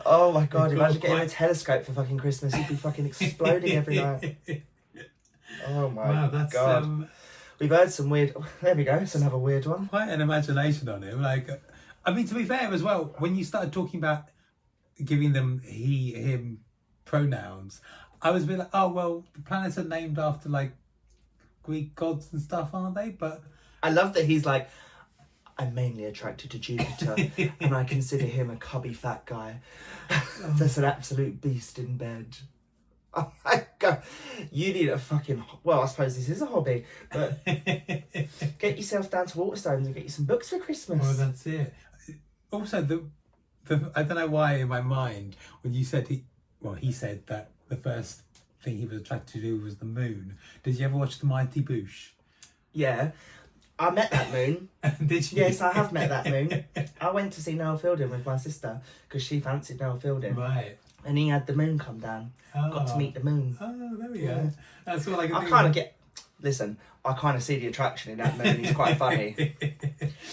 Oh my god, imagine getting a telescope for fucking Christmas. He'd be fucking exploding every night. Oh my god. We've heard some weird... There we go, it's another weird one. Quite an imagination on him. Like, I mean, to be fair as well, when you started talking about giving them he, him pronouns, I was a bit like, oh, well, the planets are named after, like, Greek gods and stuff, aren't they? But I love that he's like, I'm mainly attracted to Jupiter, and I consider him a cubby fat guy that's an absolute beast in bed. Oh my god, you need a fucking... Well, I suppose this is a hobby, but get yourself down to Waterstones and get you some books for Christmas. Well, that's it. Also, the I don't know why in my mind, when you said he said that the first thing he was attracted to was the moon. Did you ever watch The Mighty Boosh? Yeah. I met that moon. Did you? Yes, I have met that moon. I went to see Noel Fielding with my sister because she fancied Noel Fielding. Right. And he had the moon come down. Got to meet the moon. Oh, there we go. That's what I can I kind of get... Listen, I kind of see the attraction in that moon. He's quite funny.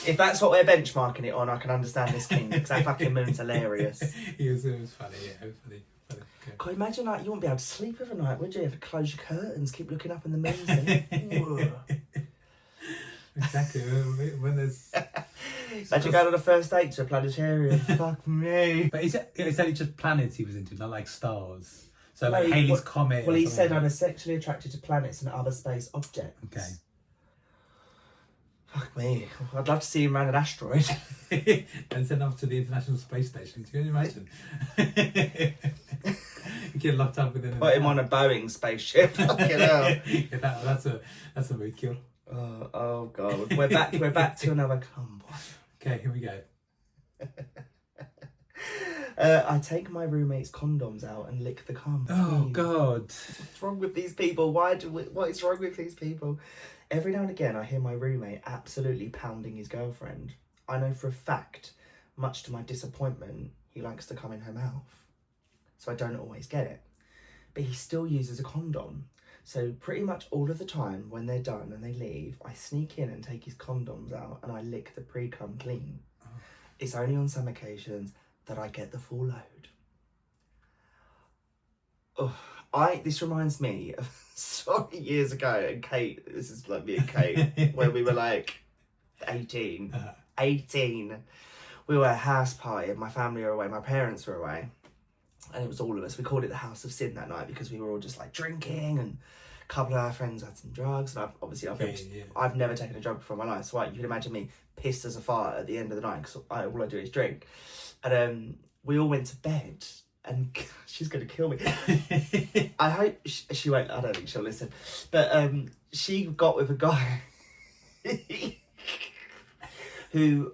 If that's what we're benchmarking it on, I can understand this king because that fucking moon's hilarious. It was funny, yeah. It was funny. Okay. God, imagine like you wouldn't be able to sleep overnight, would you? You have to close your curtains, keep looking up in the moon. Exactly. When there's... Imagine going on a first date to a planetarium. Fuck me. But it's only just planets he was into, not like stars. So like Halley's Comet. Well, he said I'm sexually attracted to planets and other space objects. Okay. Fuck me. I'd love to see him around an asteroid. And send off to the International Space Station. Can you imagine? Get locked up within... Put him on a Boeing spaceship. Fucking hell. Yeah, that's a big kill. Oh god. We're back to another cum boy. Okay, here we go. I take my roommate's condoms out and lick the cum. Oh god. What's wrong with these people? What is wrong with these people? Every now and again I hear my roommate absolutely pounding his girlfriend. I know for a fact, much to my disappointment, he likes to come in her mouth. So I don't always get it. But he still uses a condom. So pretty much all of the time when they're done and they leave, I sneak in and take his condoms out and I lick the pre-cum clean. Oh. It's only on some occasions that I get the full load. Oh, this reminds me of sorry years ago, and Kate, this is like me and Kate, when we were like 18. 18. We were at a house party and my family were away, my parents were away. And it was all of us. We called it the House of Sin that night because we were all just like drinking and a couple of our friends had some drugs. And I've never taken a drug before in my life. So you can imagine me pissed as a fart at the end of the night because all I do is drink. And we all went to bed and she's going to kill me. I hope she won't. I don't think she'll listen. But she got with a guy who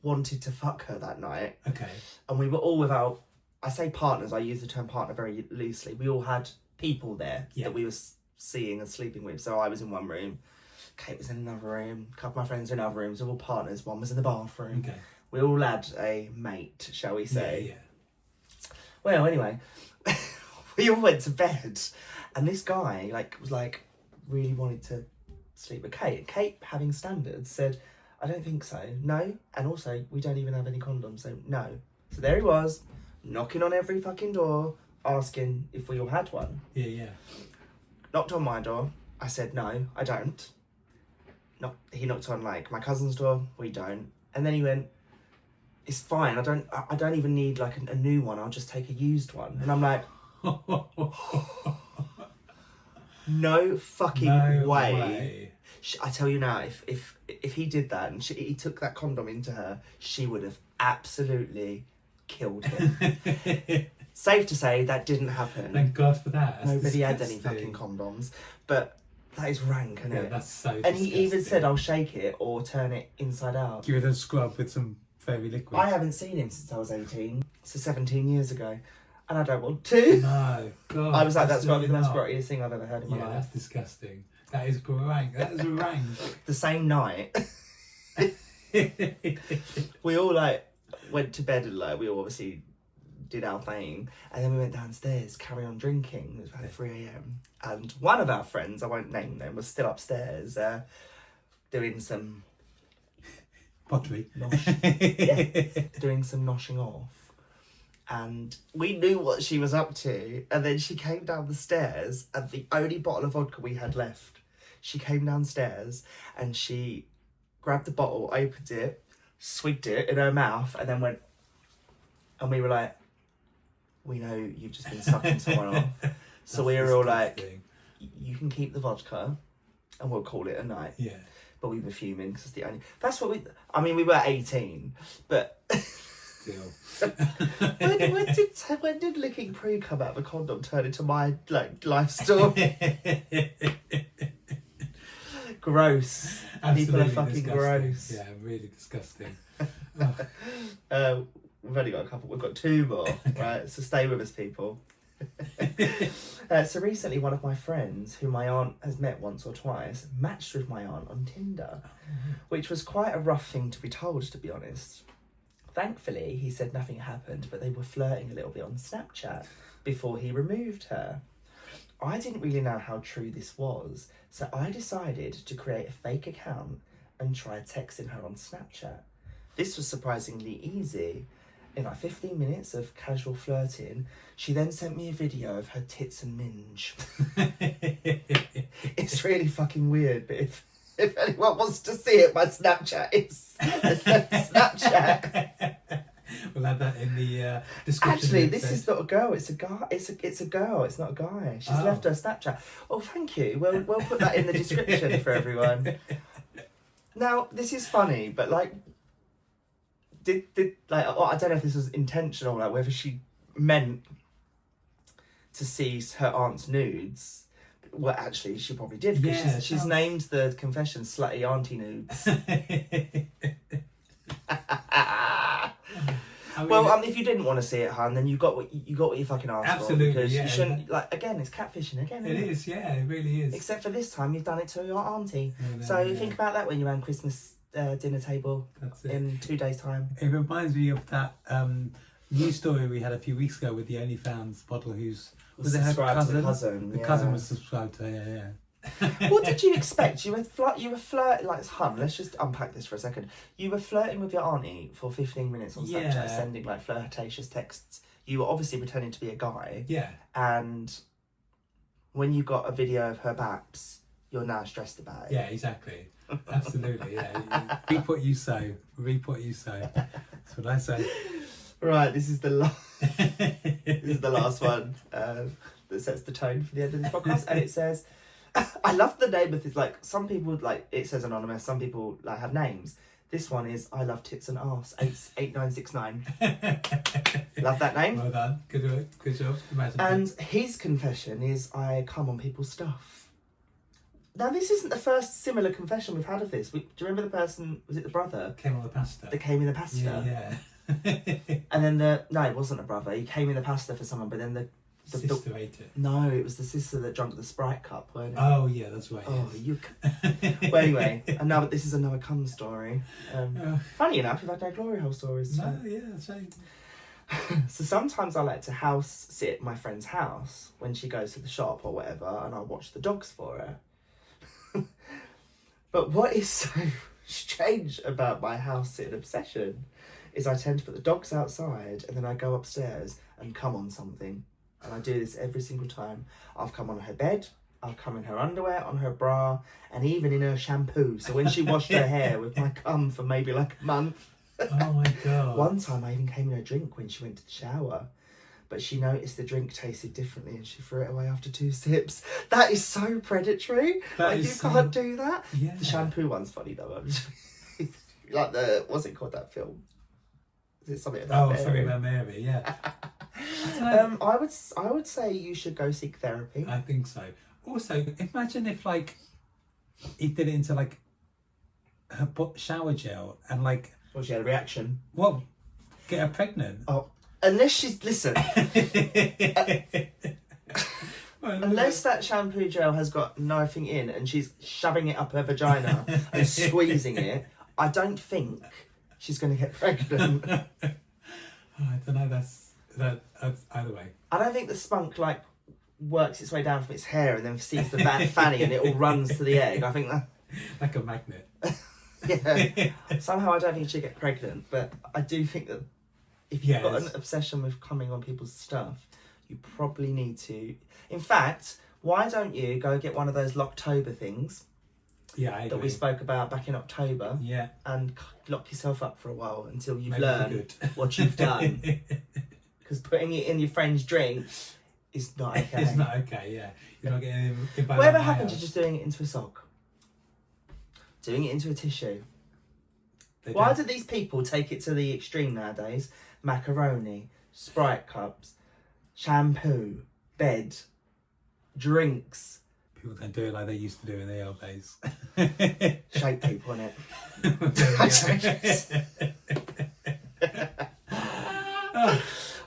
wanted to fuck her that night. Okay. And we were all without... I say partners, I use the term partner very loosely. We all had people there that we were seeing and sleeping with. So I was in one room, Kate was in another room, a couple of my friends were in other rooms, all partners. One was in the bathroom. Okay. We all had a mate, shall we say. Yeah. Well, anyway, we all went to bed. And this guy was really wanted to sleep with Kate. Kate, having standards, said, I don't think so. No. And also, we don't even have any condoms, so no. So there he was, knocking on every fucking door, asking if we all had one. Yeah. Knocked on my door. I said, no, I don't. He knocked on my cousin's door. We don't. And then he went, it's fine. I don't even need a new one. I'll just take a used one. And I'm like, no fucking way. I tell you now, if he did that and he took that condom into her, she would have absolutely killed him. Safe to say that didn't happen. Thank God for that. Nobody had any fucking condoms. But that is rank, isn't it? That's so And he even said, I'll shake it or turn it inside out. Give it a scrub with some fairy liquid. I haven't seen him since I was 18, so 17 years ago, and I don't want to. No, God. I was like, that's probably the most not. grottiest thing I've ever heard in my Yeah, life. that's disgusting. That is rank. That is rank. The same night, we all like went to bed and like we all obviously did our thing, and then we went downstairs, carry on drinking. It was about 3 a.m. and one of our friends, I won't name them, was still upstairs doing some Pottery. doing some noshing off. And we knew what she was up to, and then she came down the stairs, and the only bottle of vodka we had left, she came downstairs and she grabbed the bottle, opened it, swigged it in her mouth, and then went, and we were like, we know you've just been sucking someone off. So we were all like, you can keep the vodka and we'll call it a night. Yeah. But we were fuming because it's the only, that's what we, I mean, we were 18, but Still. when did licking poo come out of a condom turn into my like life story? Gross. Absolutely People are fucking disgusting. gross. Yeah, really disgusting. We've only got a couple. We've got 2 more, right? So stay with us, people. So recently, one of my friends, who my aunt has met once or twice, matched with my aunt on Tinder, which was quite a rough thing to be told, to be honest. Thankfully, he said nothing happened, but they were flirting a little bit on Snapchat before he removed her. I didn't really know how true this was, so I decided to create a fake account and try texting her on Snapchat. This was surprisingly easy. In like 15 minutes of casual flirting, she then sent me a video of her tits and minge. It's really fucking weird, but if anyone wants to see it, my Snapchat is Snapchat. We'll add that in the description. Actually, this is not a girl. It's a guy. It's a girl. It's not a guy. She's left her Snapchat. Oh, thank you. We'll put that in the description for everyone. Now, this is funny, but like, did like, I don't know if this was intentional, like whether she meant to see her aunt's nudes. Well, actually, she probably did, because she's named the confession Slutty Auntie Nudes. If you didn't want to see it, hun, then you got what you fucking asked for. Absolutely, Because yeah. you shouldn't, like, again, it's catfishing again. It is, yeah, it really is. Except for this time, you've done it to your auntie. Yeah, So yeah. think about that when you're around Christmas dinner table in 2 days' time. It reminds me of that news story we had a few weeks ago with the OnlyFans model who's was it her Subscribed to cousin? the cousin. The cousin was subscribed to her, yeah. What did you expect? You were flirting, like, hun, let's just unpack this for a second. You were flirting with your auntie for 15 minutes on Snapchat, Yeah. sending like flirtatious texts. You were obviously pretending to be a guy. Yeah. And when you got a video of her baps, you're now stressed about it. Yeah, exactly. Absolutely, yeah. Reap what you sow. Reap what you sow. That's what I say. Right, this is the last one that sets the tone for the end of this podcast, and it says, I love the name of this. Like, some people, like, it says anonymous. Some people like have names. This one is I love tits and arse 8969. Love that name. Well done. Good work. Good job. Imagine. And his confession is I come on people's stuff. Now, this isn't the first similar confession we've had of this. Do you remember the person? Was it the brother came on the pasta. that came in the pasta? Yeah. And then no, it wasn't a brother. He came in the pasta for someone, but then the sister ate it. No, it was the sister that drank the Sprite cup, weren't it? Oh yeah, that's right. Oh, yes. Well, anyway, this is another cum story. Funny enough, we've had no glory hole stories. No, yeah, that's right. So sometimes I like to house sit at my friend's house when she goes to the shop or whatever, and I watch the dogs for her. But what is so strange about my house sitting obsession is I tend to put the dogs outside and then I go upstairs and come on something. And I do this every single time. I've come on her bed, I've come in her underwear, on her bra, and even in her shampoo. So when she washed her hair with my cum for maybe like a month. Oh my God. One time I even came in her drink when she went to the shower. But she noticed the drink tasted differently and she threw it away after 2 sips. That is so predatory. You can't do that. Yeah. The shampoo one's funny though. Like what's it called, that film? Is it something about Mary? Something about Mary, yeah. I would say you should go seek therapy. I think so. Also, imagine if like he did it into like her shower gel and like Well, she had a reaction. Well, get her pregnant. Oh, unless she's... Listen. Unless that shampoo gel has got nothing in and she's shoving it up her vagina and squeezing it, I don't think she's going to get pregnant. I don't know. That's either way. I don't think the spunk works its way down from its hair and then sees the fanny and it all runs to the egg. I think that... Like a magnet. Yeah. Somehow I don't think she'll get pregnant, but I do think that if you've got an obsession with coming on people's stuff, you probably need to... In fact, why don't you go get one of those Locktober things that we spoke about back in October and lock yourself up for a while until you've learned what you've done. Because putting it in your friend's drink is not okay. It's not okay, yeah. You're not getting it by Whatever happened to just doing it into a sock? Doing it into a tissue? Why do these people take it to the extreme nowadays? Macaroni, Sprite cups, shampoo, bed, drinks. People don't do it like they used to do in the old days. Shake people, innit?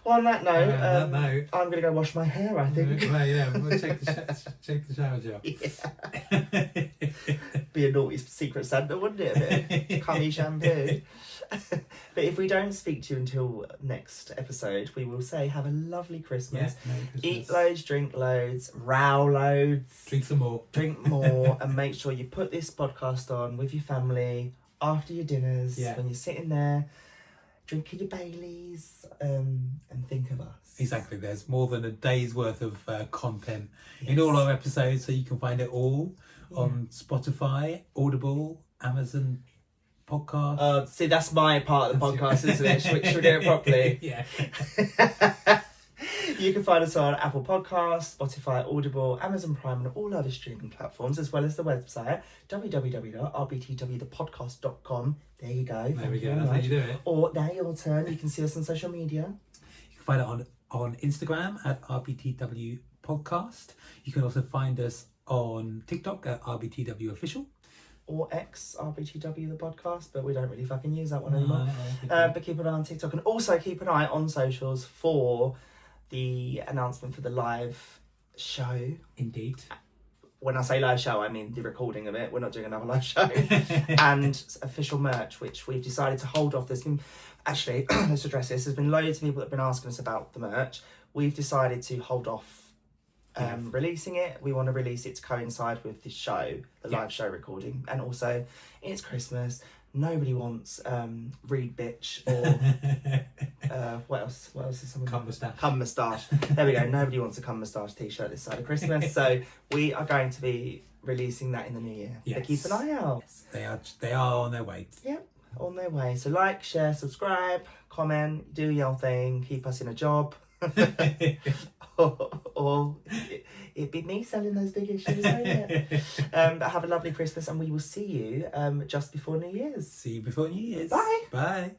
Well, on that note, I'm going to go wash my hair, I think. Well, yeah, we'll check the shower gel. Yeah. Be a naughty secret Santa, wouldn't it? A bit of cummy shampoo. But if we don't speak to you until next episode, we will say have a lovely Christmas. Yeah, Merry Christmas. Eat loads, drink loads, row loads. Drink some more. Drink more, and make sure you put this podcast on with your family after your dinners, when you're sitting there drinking your Baileys, and think of us. Exactly. There's more than a day's worth of content in all our episodes, so you can find it all on Spotify, Audible, Amazon Podcast. See, that's my part of the podcast, isn't it? Should we do it properly? Yeah. You can find us on Apple Podcasts, Spotify, Audible, Amazon Prime, and all other streaming platforms, as well as the website www.rbtwthepodcast.com. There you go. There we go. That's how you do it. Or now your turn. You can see us on social media. You can find it on Instagram at RBTW Podcast. You can also find us on TikTok at RBTW Official. Or X, RBTW the podcast, but we don't really fucking use that one anymore. But keep an eye on TikTok, and also keep an eye on socials for the announcement for the live show. Indeed. When I say live show, I mean the recording of it. We're not doing another live show. And official merch, which we've decided to hold off. There's been, actually, let's address this. There's been loads of people that have been asking us about the merch. We've decided to hold off releasing it. We want to release it to coincide with the show, the live show recording. And also, it's Christmas. Nobody wants Reed Bitch or what else is someone? Cum Moustache. Cum Moustache. There we go. Nobody wants a Cum Moustache t-shirt this side of Christmas. So we are going to be releasing that in the new year. Yes. So keep an eye out. Yes, they are on their way. Yep, on their way. So like, share, subscribe, comment, do your thing, keep us in a job. or it'd be me selling those big issues, won't it? But have a lovely Christmas, and we will see you just before New Year's. See you before New Year's. Bye. Bye.